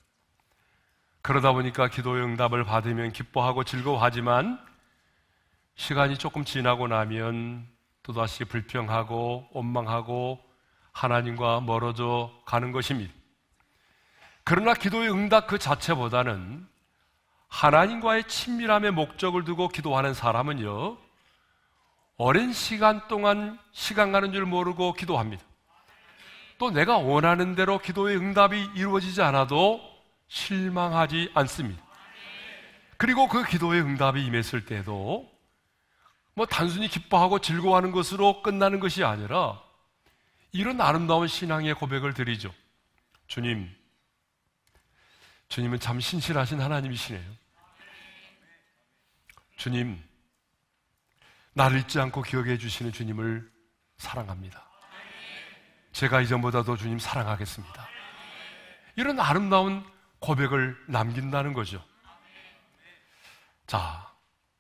Speaker 1: 그러다 보니까 기도의 응답을 받으면 기뻐하고 즐거워하지만 시간이 조금 지나고 나면 또다시 불평하고 원망하고 하나님과 멀어져 가는 것입니다. 그러나 기도의 응답 그 자체보다는 하나님과의 친밀함의 목적을 두고 기도하는 사람은요 오랜 시간 동안 시간 가는 줄 모르고 기도합니다. 또 내가 원하는 대로 기도의 응답이 이루어지지 않아도 실망하지 않습니다. 그리고 그 기도의 응답이 임했을 때도 뭐 단순히 기뻐하고 즐거워하는 것으로 끝나는 것이 아니라 이런 아름다운 신앙의 고백을 드리죠. 주님, 주님은 참 신실하신 하나님이시네요. 주님, 나를 잊지 않고 기억해 주시는 주님을 사랑합니다. 제가 이전보다도 주님 사랑하겠습니다. 이런 아름다운 고백을 남긴다는 거죠. 자,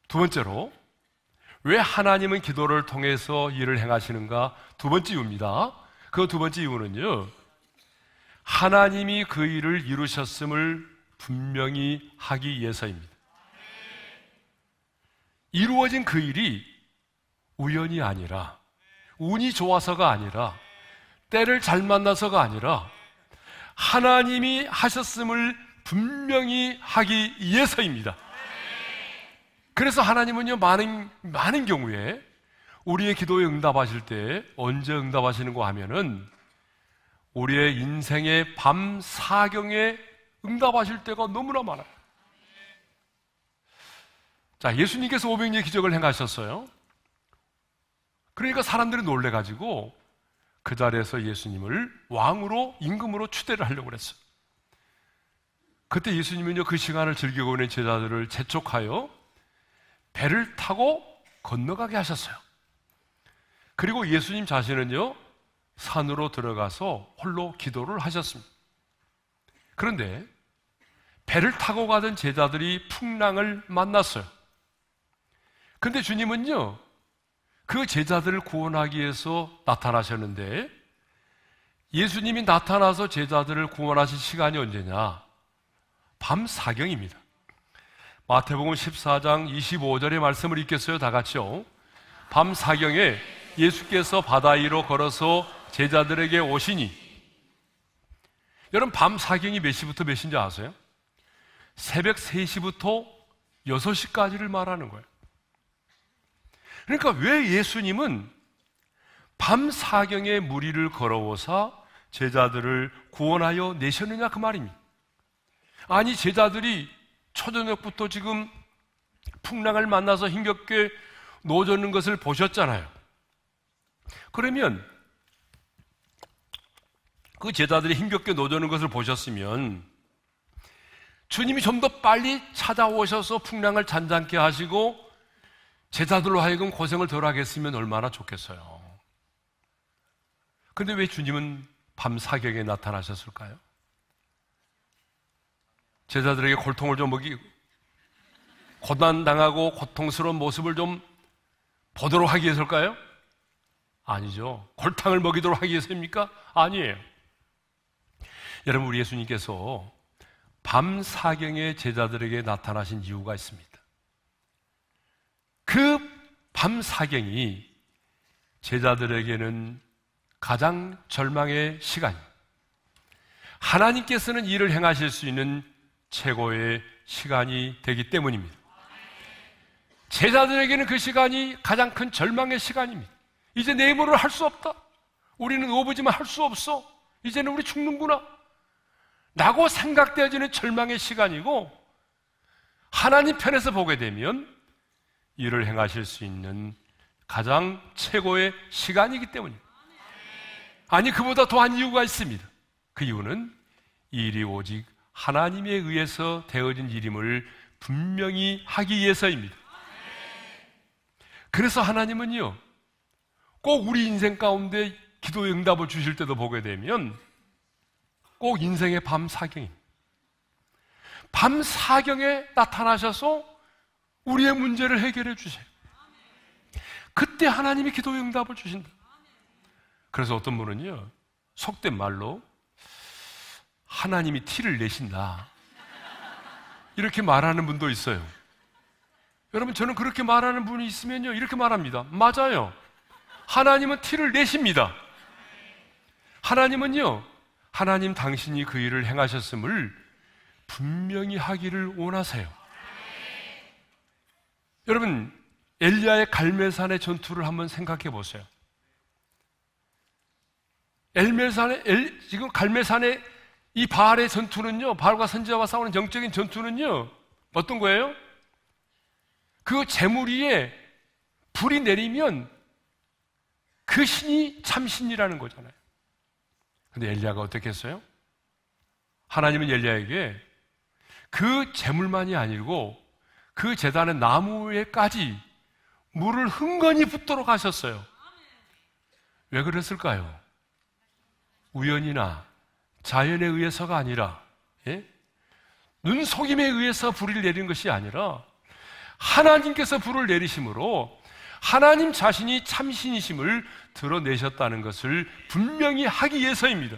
Speaker 1: 두 번째로 왜 하나님은 기도를 통해서 일을 행하시는가? 두 번째 이유입니다. 그 두 번째 이유는요, 하나님이 그 일을 이루셨음을 분명히 하기 위해서입니다. 이루어진 그 일이 우연이 아니라, 운이 좋아서가 아니라, 때를 잘 만나서가 아니라 하나님이 하셨음을 분명히 하기 위해서입니다. 그래서 하나님은요, 많은 경우에 우리의 기도에 응답하실 때 언제 응답하시는가 하면은 우리의 인생의 밤 사경에 응답하실 때가 너무나 많아요. 자, 예수님께서 500리의 기적을 행하셨어요. 그러니까 사람들이 놀래가지고 그 자리에서 예수님을 왕으로, 임금으로 추대를 하려고 그랬어요. 그때 예수님은요, 그 시간을 즐기고 있는 제자들을 재촉하여 배를 타고 건너가게 하셨어요. 그리고 예수님 자신은요, 산으로 들어가서 홀로 기도를 하셨습니다. 그런데 배를 타고 가던 제자들이 풍랑을 만났어요. 근데 주님은요, 그 제자들을 구원하기 위해서 나타나셨는데, 예수님이 나타나서 제자들을 구원하신 시간이 언제냐? 밤 사경입니다. 마태복음 14장 25절의 말씀을 읽겠어요? 다 같이요. 밤 사경에 예수께서 바다 위로 걸어서 제자들에게 오시니, 여러분 밤 사경이 몇 시부터 몇 시인지 아세요? 새벽 3시부터 6시까지를 말하는 거예요. 그러니까 왜 예수님은 밤 사경에 무리를 걸어오사 제자들을 구원하여 내셨느냐 그 말입니다. 아니, 제자들이 초저녁부터 지금 풍랑을 만나서 힘겹게 노젓는 것을 보셨잖아요. 그러면 그 제자들이 힘겹게 노젓는 것을 보셨으면 주님이 좀 더 빨리 찾아오셔서 풍랑을 잔잔케 하시고 제자들로 하여금 고생을 덜 하겠으면 얼마나 좋겠어요. 그런데 왜 주님은 밤 사경에 나타나셨을까요? 제자들에게 골통을 좀 먹이고 고난당하고 고통스러운 모습을 좀 보도록 하기 위해서일까요? 아니죠. 골탕을 먹이도록 하기 위해서입니까? 아니에요. 여러분, 우리 예수님께서 밤 사경에 제자들에게 나타나신 이유가 있습니다. 그 밤 사경이 제자들에게는 가장 절망의 시간입니다. 하나님께서는 일을 행하실 수 있는 최고의 시간이 되기 때문입니다. 제자들에게는 그 시간이 가장 큰 절망의 시간입니다. 이제 내 힘으로 할 수 없다. 우리는 오버지만 할 수 없어. 이제는 우리 죽는구나 라고 생각되어지는 절망의 시간이고, 하나님 편에서 보게 되면 일을 행하실 수 있는 가장 최고의 시간이기 때문입니다. 아니, 그보다 더한 이유가 있습니다. 그 이유는 이 일이 오직 하나님에 의해서 되어진 일임을 분명히 하기 위해서입니다. 그래서 하나님은요, 꼭 우리 인생 가운데 기도의 응답을 주실 때도 보게 되면 꼭 인생의 밤 사경입니다. 밤 사경에 나타나셔서 우리의 문제를 해결해 주세요. 그때 하나님이 기도의 응답을 주신다. 그래서 어떤 분은요, 속된 말로 하나님이 티를 내신다 이렇게 말하는 분도 있어요. 여러분, 저는 그렇게 말하는 분이 있으면요, 이렇게 말합니다. 맞아요. 하나님은 티를 내십니다. 하나님은요, 하나님 당신이 그 일을 행하셨음을 분명히 하기를 원하세요. 여러분, 엘리야의 갈멜산의 전투를 한번 생각해 보세요. 지금 갈멜산의 이 바알의 전투는요, 바알과 선지자와 싸우는 영적인 전투는요, 어떤 거예요? 그 재물 위에 불이 내리면 그 신이 참신이라는 거잖아요. 근데 엘리야가 어떻게 했어요? 하나님은 엘리야에게 그 재물만이 아니고 그 제단의 나무 위에까지 물을 흥건히 붓도록 하셨어요. 왜 그랬을까요? 우연이나 자연에 의해서가 아니라, 눈속임에 의해서 불을 내린 것이 아니라 하나님께서 불을 내리심으로 하나님 자신이 참신이심을 드러내셨다는 것을 분명히 하기 위해서입니다.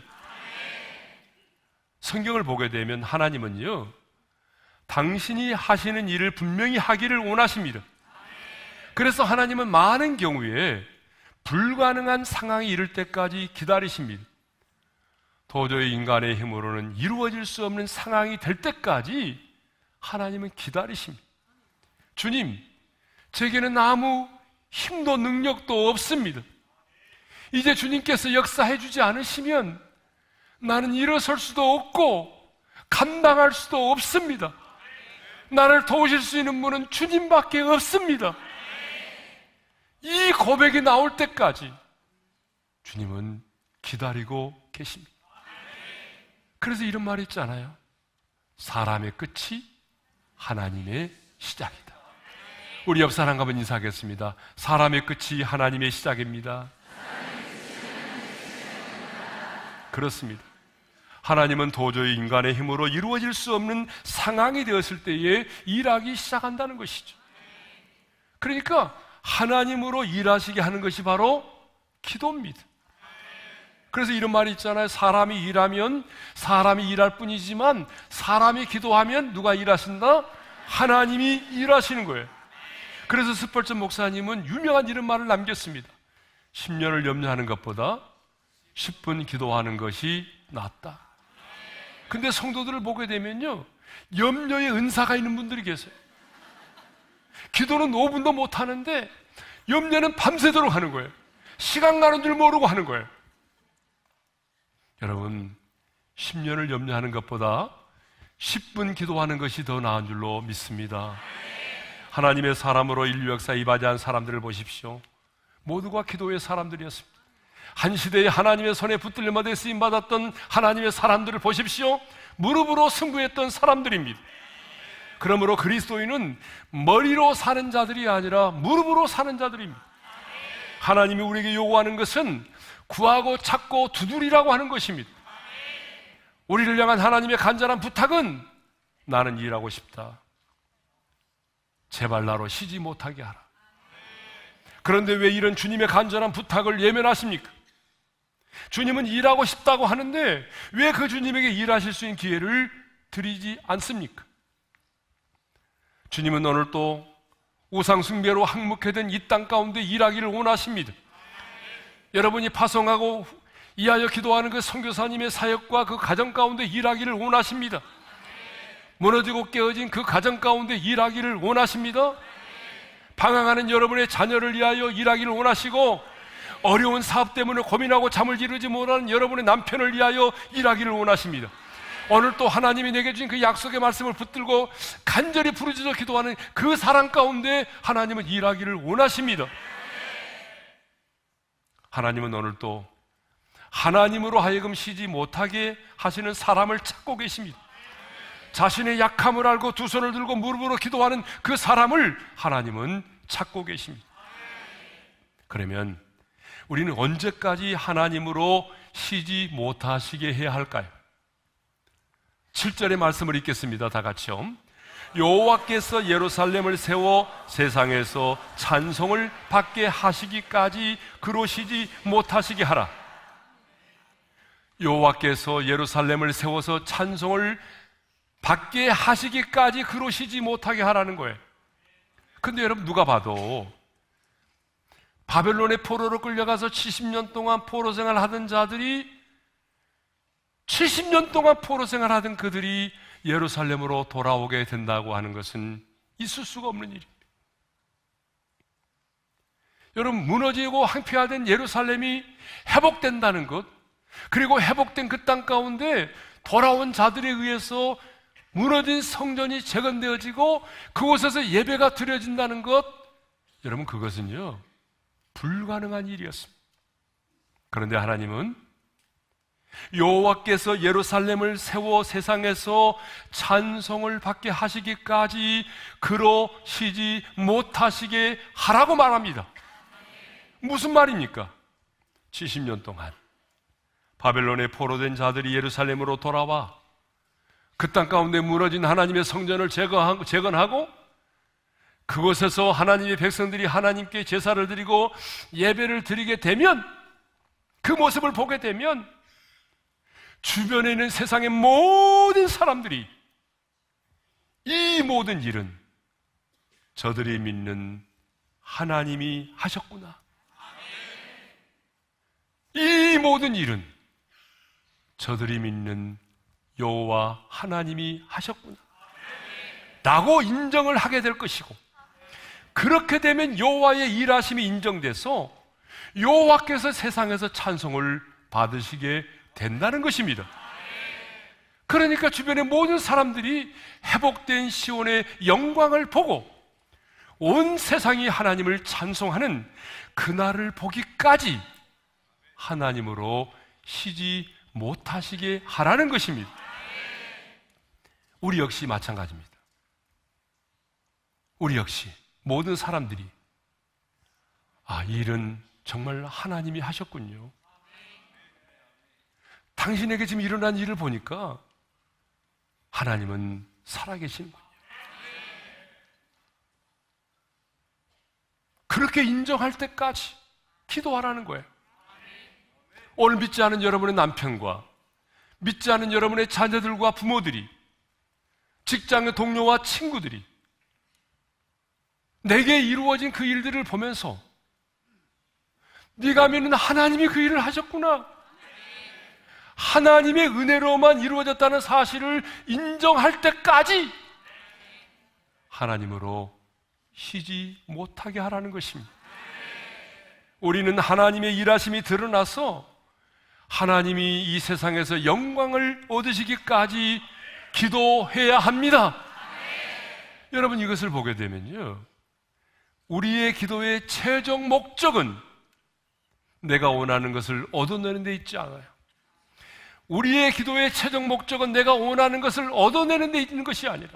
Speaker 1: 성경을 보게 되면 하나님은요, 당신이 하시는 일을 분명히 하기를 원하십니다. 그래서 하나님은 많은 경우에 불가능한 상황이 이를 때까지 기다리십니다. 도저히 인간의 힘으로는 이루어질 수 없는 상황이 될 때까지 하나님은 기다리십니다. 주님, 제게는 아무 힘도 능력도 없습니다. 이제 주님께서 역사해 주지 않으시면 나는 일어설 수도 없고 감당할 수도 없습니다. 나를 도우실 수 있는 분은 주님밖에 없습니다. 이 고백이 나올 때까지 주님은 기다리고 계십니다. 그래서 이런 말이 있잖아요. 사람의 끝이 하나님의 시작이다. 우리 옆 사람과 한번 인사하겠습니다. 사람의 끝이 하나님의 시작입니다. 그렇습니다. 하나님은 도저히 인간의 힘으로 이루어질 수 없는 상황이 되었을 때에 일하기 시작한다는 것이죠. 그러니까 하나님으로 일하시게 하는 것이 바로 기도입니다. 그래서 이런 말이 있잖아요. 사람이 일하면 사람이 일할 뿐이지만 사람이 기도하면 누가 일하신다? 하나님이 일하시는 거예요. 그래서 스펄전 목사님은 유명한 이런 말을 남겼습니다. 10년을 염려하는 것보다 10분 기도하는 것이 낫다. 근데 성도들을 보게 되면요, 염려의 은사가 있는 분들이 계세요. 기도는 5분도 못 하는데 염려는 밤새도록 하는 거예요. 시간 가는 줄 모르고 하는 거예요. 여러분, 10년을 염려하는 것보다 10분 기도하는 것이 더 나은 줄로 믿습니다. 하나님의 사람으로 인류 역사에 이바지한 사람들을 보십시오. 모두가 기도의 사람들이었습니다. 한 시대에 하나님의 손에 붙들림받아 쓰임받았던 하나님의 사람들을 보십시오. 무릎으로 승부했던 사람들입니다. 그러므로 그리스도인은 머리로 사는 자들이 아니라 무릎으로 사는 자들입니다. 하나님이 우리에게 요구하는 것은 구하고 찾고 두드리라고 하는 것입니다. 우리를 향한 하나님의 간절한 부탁은 나는 일하고 싶다. 제발 나로 쉬지 못하게 하라. 그런데 왜 이런 주님의 간절한 부탁을 예면하십니까? 주님은 일하고 싶다고 하는데 왜 그 주님에게 일하실 수 있는 기회를 드리지 않습니까? 주님은 오늘 또 우상 숭배로 항목해된 이 땅 가운데 일하기를 원하십니다. 여러분이 파송하고 이하여 기도하는 그 선교사님의 사역과 그 가정 가운데 일하기를 원하십니다. 무너지고 깨어진 그 가정 가운데 일하기를 원하십니다. 방황하는 여러분의 자녀를 위하여 일하기를 원하시고, 어려운 사업 때문에 고민하고 잠을 이루지 못하는 여러분의 남편을 위하여 일하기를 원하십니다. 오늘 또 하나님이 내게 주신 그 약속의 말씀을 붙들고 간절히 부르짖어 기도하는 그 사랑 가운데 하나님은 일하기를 원하십니다. 하나님은 오늘 또 하나님으로 하여금 쉬지 못하게 하시는 사람을 찾고 계십니다. 자신의 약함을 알고 두 손을 들고 무릎으로 기도하는 그 사람을 하나님은 찾고 계십니다. 그러면 우리는 언제까지 하나님으로 쉬지 못하시게 해야 할까요? 7절의 말씀을 읽겠습니다. 다 같이요. 여호와께서 예루살렘을 세워 세상에서 찬송을 받게 하시기까지 그로 쉬지 못하시게 하라. 여호와께서 예루살렘을 세워서 찬송을 받게 하시기까지 그로 쉬지 못하게 하라는 거예요. 근데 여러분, 누가 봐도 바벨론의 포로로 끌려가서 70년 동안 포로 생활하던 자들이 70년 동안 포로 생활하던 그들이 예루살렘으로 돌아오게 된다고 하는 것은 있을 수가 없는 일입니다. 여러분, 무너지고 황폐화된 예루살렘이 회복된다는 것, 그리고 회복된 그 땅 가운데 돌아온 자들에 의해서 무너진 성전이 재건되어지고 그곳에서 예배가 드려진다는 것, 여러분 그것은요 불가능한 일이었습니다. 그런데 하나님은 여호와께서 예루살렘을 세워 세상에서 찬송을 받게 하시기까지 그로 쉬지 못하시게 하라고 말합니다. 무슨 말입니까? 70년 동안 바벨론에 포로된 자들이 예루살렘으로 돌아와 그 땅 가운데 무너진 하나님의 성전을 재건하고 그곳에서 하나님의 백성들이 하나님께 제사를 드리고 예배를 드리게 되면, 그 모습을 보게 되면 주변에 있는 세상의 모든 사람들이 이 모든 일은 저들이 믿는 하나님이 하셨구나, 이 모든 일은 저들이 믿는 여호와 하나님이 하셨구나 라고 인정을 하게 될 것이고, 그렇게 되면 여호와의 일하심이 인정돼서 여호와께서 세상에서 찬송을 받으시게 된다는 것입니다. 그러니까 주변의 모든 사람들이 회복된 시온의 영광을 보고 온 세상이 하나님을 찬송하는 그날을 보기까지 하나님으로 쉬지 못하시게 하라는 것입니다. 우리 역시 마찬가지입니다. 우리 역시 모든 사람들이 이 일은 정말 하나님이 하셨군요, 당신에게 지금 일어난 일을 보니까 하나님은 살아계시는군요, 그렇게 인정할 때까지 기도하라는 거예요. 오늘 믿지 않은 여러분의 남편과 믿지 않은 여러분의 자녀들과 부모들이, 직장의 동료와 친구들이 내게 이루어진 그 일들을 보면서 네가 믿는 하나님이 그 일을 하셨구나, 하나님의 은혜로만 이루어졌다는 사실을 인정할 때까지 하나님으로 쉬지 못하게 하라는 것입니다. 우리는 하나님의 일하심이 드러나서 하나님이 이 세상에서 영광을 얻으시기까지 기도해야 합니다. 여러분, 이것을 보게 되면요, 우리의 기도의 최종 목적은 내가 원하는 것을 얻어내는 데 있지 않아요. 우리의 기도의 최종 목적은 내가 원하는 것을 얻어내는 데 있는 것이 아니라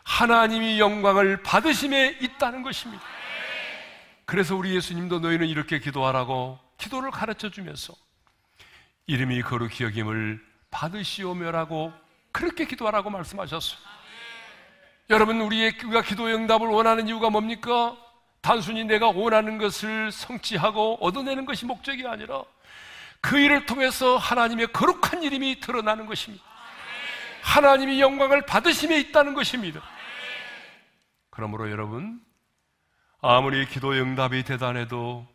Speaker 1: 하나님이 영광을 받으심에 있다는 것입니다. 그래서 우리 예수님도 너희는 이렇게 기도하라고 기도를 가르쳐 주면서 이름이 거룩히 여김을 받으시오며라고, 그렇게 기도하라고 말씀하셨어요. 여러분, 우리가 기도의 응답을 원하는 이유가 뭡니까? 단순히 내가 원하는 것을 성취하고 얻어내는 것이 목적이 아니라 그 일을 통해서 하나님의 거룩한 이름이 드러나는 것입니다. 하나님이 영광을 받으심에 있다는 것입니다. 그러므로 여러분, 아무리 기도의 응답이 대단해도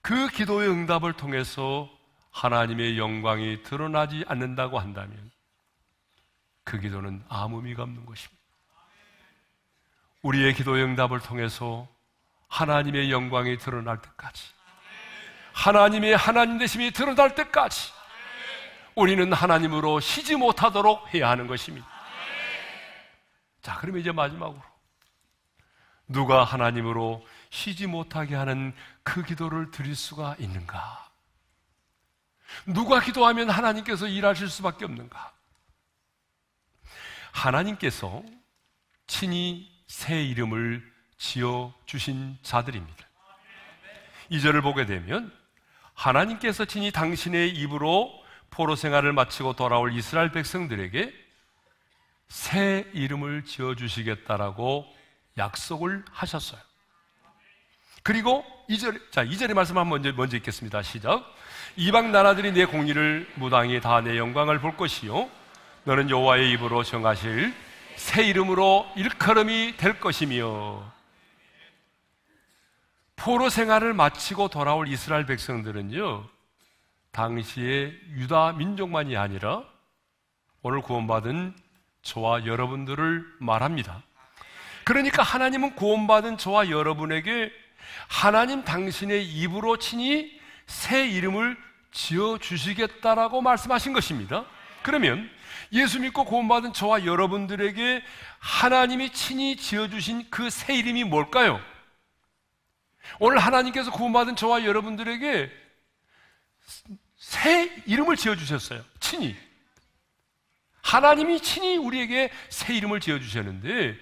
Speaker 1: 그 기도의 응답을 통해서 하나님의 영광이 드러나지 않는다고 한다면 그 기도는 아무 의미가 없는 것입니다. 우리의 기도의 응답을 통해서 하나님의 영광이 드러날 때까지, 하나님의 하나님 되심이 드러날 때까지 우리는 하나님으로 쉬지 못하도록 해야 하는 것입니다. 자, 그러면 이제 마지막으로 누가 하나님으로 쉬지 못하게 하는 그 기도를 드릴 수가 있는가? 누가 기도하면 하나님께서 일하실 수밖에 없는가? 하나님께서 친히 새 이름을 지어주신 자들입니다. 2절을 보게 되면 하나님께서 친히 당신의 입으로 포로 생활을 마치고 돌아올 이스라엘 백성들에게 새 이름을 지어주시겠다라고 약속을 하셨어요. 그리고 2절의 말씀 한번 먼저 읽겠습니다. 시작. 이방 나라들이 내 공의를 무당히 다 내 영광을 볼 것이요 너는 여호와의 입으로 정하실 새 이름으로 일컬음이 될 것이며. 포로 생활을 마치고 돌아올 이스라엘 백성들은요, 당시의 유다 민족만이 아니라 오늘 구원받은 저와 여러분들을 말합니다. 그러니까 하나님은 구원받은 저와 여러분에게 하나님 당신의 입으로 친히 새 이름을 지어주시겠다라고 말씀하신 것입니다. 그러면 예수 믿고 구원받은 저와 여러분들에게 하나님이 친히 지어주신 그 새 이름이 뭘까요? 오늘 하나님께서 구원받은 저와 여러분들에게 새 이름을 지어주셨어요. 친히. 하나님이 친히 우리에게 새 이름을 지어주셨는데,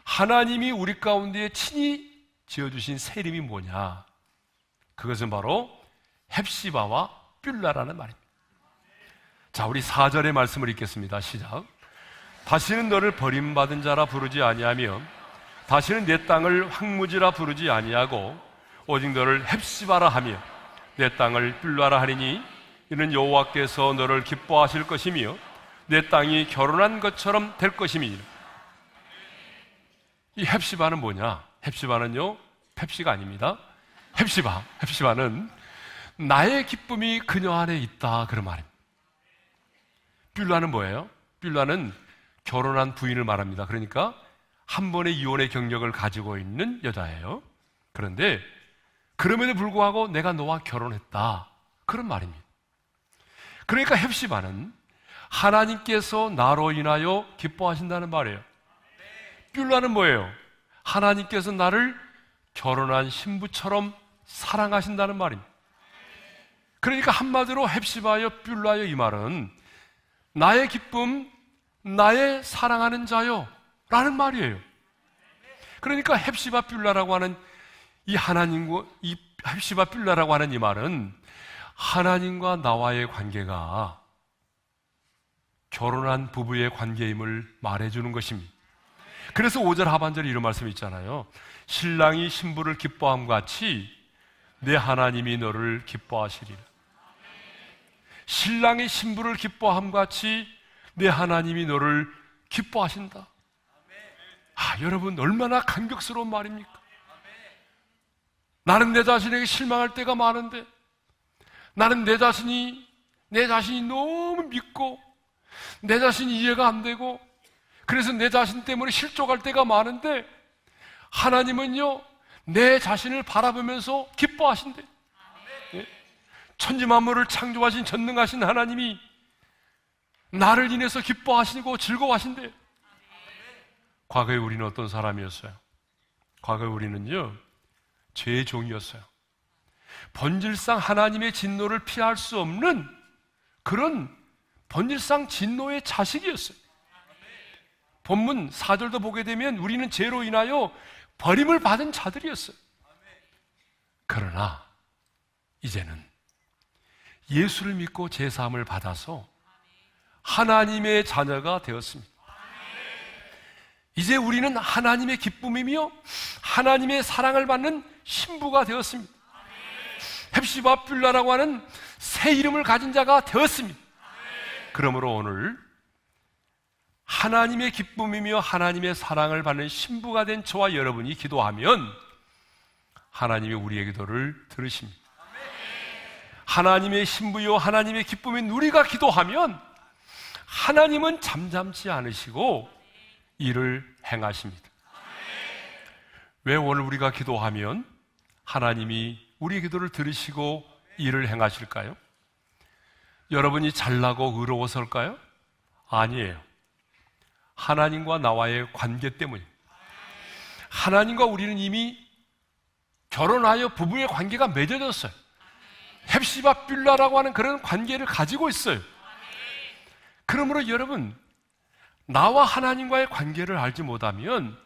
Speaker 1: 하나님이 우리 가운데 친히 지어주신 새 이름이 뭐냐? 그것은 바로 헵시바와 뷸라라는 말입니다. 자, 우리 4절의 말씀을 읽겠습니다. 시작. 다시는 너를 버림받은 자라 부르지 아니하며 다시는 내 땅을 황무지라 부르지 아니하고 오직 너를 헵시바라 하며 내 땅을 뷸라라 하리니 이는 여호와께서 너를 기뻐하실 것이며 내 땅이 결혼한 것처럼 될 것임이니라. 이 헵시바는 뭐냐? 헵시바는요, 펩시가 아닙니다. 헵시바는 나의 기쁨이 그녀 안에 있다, 그런 말입니다. 뷸라는 뭐예요? 뷸라는 결혼한 부인을 말합니다. 그러니까 한 번의 이혼의 경력을 가지고 있는 여자예요. 그런데 그럼에도 불구하고 내가 너와 결혼했다, 그런 말입니다. 그러니까 헵시바는 하나님께서 나로 인하여 기뻐하신다는 말이에요. 뷸라는 뭐예요? 하나님께서 나를 결혼한 신부처럼 사랑하신다는 말입니다. 그러니까 한마디로 헵시바여 뷸라여, 이 말은 나의 기쁨, 나의 사랑하는 자요 라는 말이에요. 그러니까 헵시바 뷸라라고 하는 이 하나님과, 이 헵시바 뷸라라고 하는 이 말은 하나님과 나와의 관계가 결혼한 부부의 관계임을 말해주는 것입니다. 그래서 5절 하반절에 이런 말씀이 있잖아요. 신랑이 신부를 기뻐함과 같이 내 하나님이 너를 기뻐하시리라. 신랑이 신부를 기뻐함과 같이 내 하나님이 너를 기뻐하신다. 아, 여러분, 얼마나 감격스러운 말입니까? 나는 내 자신에게 실망할 때가 많은데, 나는 내 자신이 너무 믿고 내 자신이 이해가 안 되고, 그래서 내 자신 때문에 실족할 때가 많은데, 하나님은요, 내 자신을 바라보면서 기뻐하신대. 예? 천지만물을 창조하신 전능하신 하나님이 나를 인해서 기뻐하시고 즐거워하신대. 과거에 우리는 어떤 사람이었어요? 과거에 우리는요, 죄의 종이었어요. 본질상 하나님의 진노를 피할 수 없는 그런 본질상 진노의 자식이었어요. 본문 4절도 보게 되면 우리는 죄로 인하여 버림을 받은 자들이었어요. 그러나 이제는 예수를 믿고 제사함을 받아서 하나님의 자녀가 되었습니다. 이제 우리는 하나님의 기쁨이며 하나님의 사랑을 받는 신부가 되었습니다. 헵시바 뷸라라고 하는 새 이름을 가진 자가 되었습니다. 그러므로 오늘 하나님의 기쁨이며 하나님의 사랑을 받는 신부가 된 저와 여러분이 기도하면 하나님이 우리의 기도를 들으십니다. 하나님의 신부요 하나님의 기쁨인 우리가 기도하면 하나님은 잠잠치 않으시고 일을 행하십니다. 왜 오늘 우리가 기도하면 하나님이 우리의 기도를 들으시고 일을 행하실까요? 여러분이 잘나고 의로워서일까요? 아니에요. 하나님과 나와의 관계 때문입니다. 하나님과 우리는 이미 결혼하여 부부의 관계가 맺어졌어요. 헵시바 뷸라라고 하는 그런 관계를 가지고 있어요. 그러므로 여러분, 나와 하나님과의 관계를 알지 못하면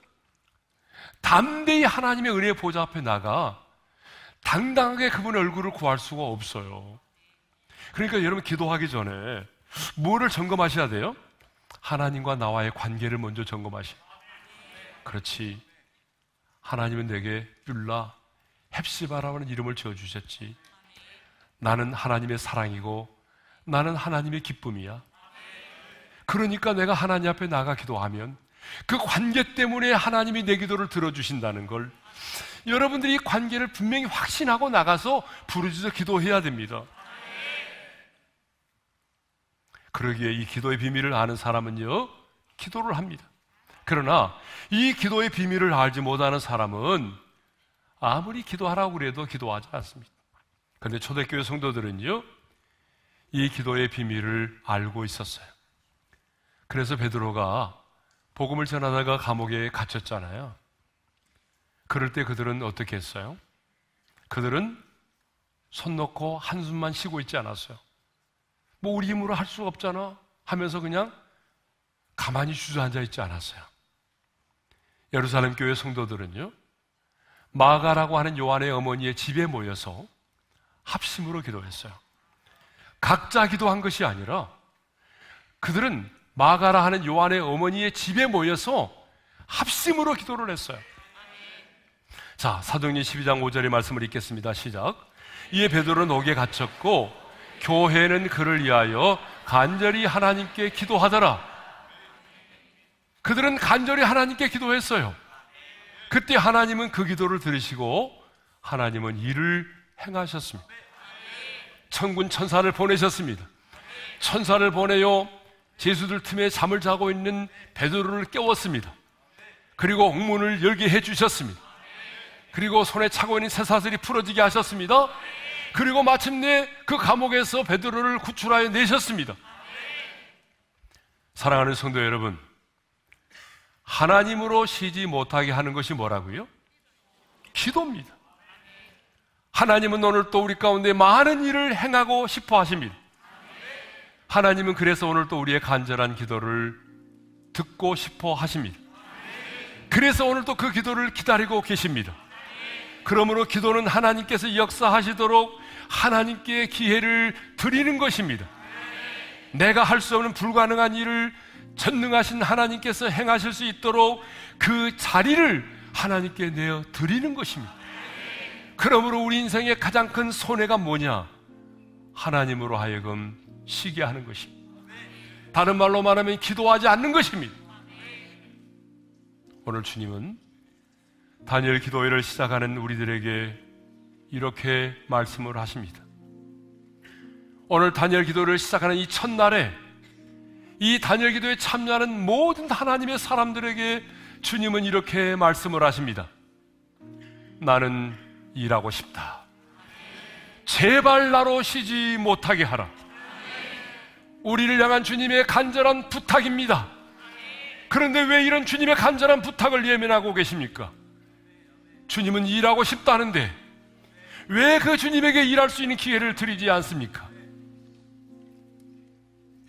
Speaker 1: 담대히 하나님의 은혜의 보좌 앞에 나가 당당하게 그분의 얼굴을 구할 수가 없어요. 그러니까 여러분, 기도하기 전에 뭐를 점검하셔야 돼요? 하나님과 나와의 관계를 먼저 점검하셔야 돼요. 그렇지, 하나님은 내게 뷸라, 헵시바라고 하는 이름을 지어주셨지. 나는 하나님의 사랑이고 나는 하나님의 기쁨이야. 그러니까 내가 하나님 앞에 나가 기도하면 그 관계 때문에 하나님이 내 기도를 들어주신다는 걸 여러분들이 이 관계를 분명히 확신하고 나가서 부르짖어 기도해야 됩니다. 그러기에 이 기도의 비밀을 아는 사람은요, 기도를 합니다. 그러나 이 기도의 비밀을 알지 못하는 사람은 아무리 기도하라고 그래도 기도하지 않습니다. 그런데 초대교회 성도들은요, 이 기도의 비밀을 알고 있었어요. 그래서 베드로가 복음을 전하다가 감옥에 갇혔잖아요. 그럴 때 그들은 어떻게 했어요? 그들은 손 놓고 한숨만 쉬고 있지 않았어요. 뭐 우리 힘으로 할 수 없잖아 하면서 그냥 가만히 주저앉아 있지 않았어요. 예루살렘 교회 성도들은요, 마가라고 하는 요한의 어머니의 집에 모여서 합심으로 기도했어요. 각자 기도한 것이 아니라 그들은 마가라 하는 요한의 어머니의 집에 모여서 합심으로 기도를 했어요. 자, 사도행전 12장 5절의 말씀을 읽겠습니다. 시작. 이에 베드로는 옥에 갇혔고 교회는 그를 위하여 간절히 하나님께 기도하더라. 그들은 간절히 하나님께 기도했어요. 그때 하나님은 그 기도를 들으시고 하나님은 일을 행하셨습니다. 천군 천사를 보내셨습니다. 천사를 보내요 제수들 틈에 잠을 자고 있는 베드로를 깨웠습니다. 그리고 옥문을 열게 해주셨습니다. 그리고 손에 차고 있는 쇠사슬이 풀어지게 하셨습니다. 그리고 마침내 그 감옥에서 베드로를 구출하여 내셨습니다. 사랑하는 성도 여러분, 하나님으로 쉬지 못하게 하는 것이 뭐라고요? 기도입니다. 하나님은 오늘 또 우리 가운데 많은 일을 행하고 싶어 하십니다. 하나님은 그래서 오늘 또 우리의 간절한 기도를 듣고 싶어 하십니다. 그래서 오늘 또 그 기도를 기다리고 계십니다. 그러므로 기도는 하나님께서 역사하시도록 하나님께 기회를 드리는 것입니다. 내가 할 수 없는 불가능한 일을 전능하신 하나님께서 행하실 수 있도록 그 자리를 하나님께 내어 드리는 것입니다. 그러므로 우리 인생의 가장 큰 손해가 뭐냐? 하나님으로 하여금 쉬게 하는 것입니다. 다른 말로 말하면 기도하지 않는 것입니다. 오늘 주님은 다니엘 기도회를 시작하는 우리들에게 이렇게 말씀을 하십니다. 오늘 다니엘 기도를 시작하는 이 첫날에 이 다니엘 기도에 참여하는 모든 하나님의 사람들에게 주님은 이렇게 말씀을 하십니다. 나는 일하고 싶다. 제발 나로 쉬지 못하게 하라. 우리를 향한 주님의 간절한 부탁입니다. 그런데 왜 이런 주님의 간절한 부탁을 예면하고 계십니까? 주님은 일하고 싶다는데 왜 그 주님에게 일할 수 있는 기회를 드리지 않습니까?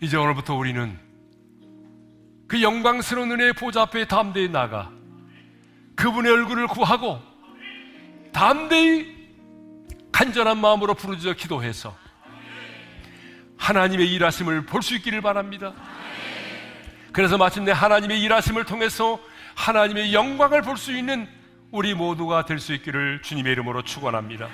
Speaker 1: 이제 오늘부터 우리는 그 영광스러운 은혜의 보좌 앞에 담대히 나가 그분의 얼굴을 구하고 담대히 간절한 마음으로 부르짖어 기도해서 하나님의 일하심을 볼 수 있기를 바랍니다. 그래서 마침내 하나님의 일하심을 통해서 하나님의 영광을 볼 수 있는 우리 모두가 될 수 있기를 주님의 이름으로 축원합니다.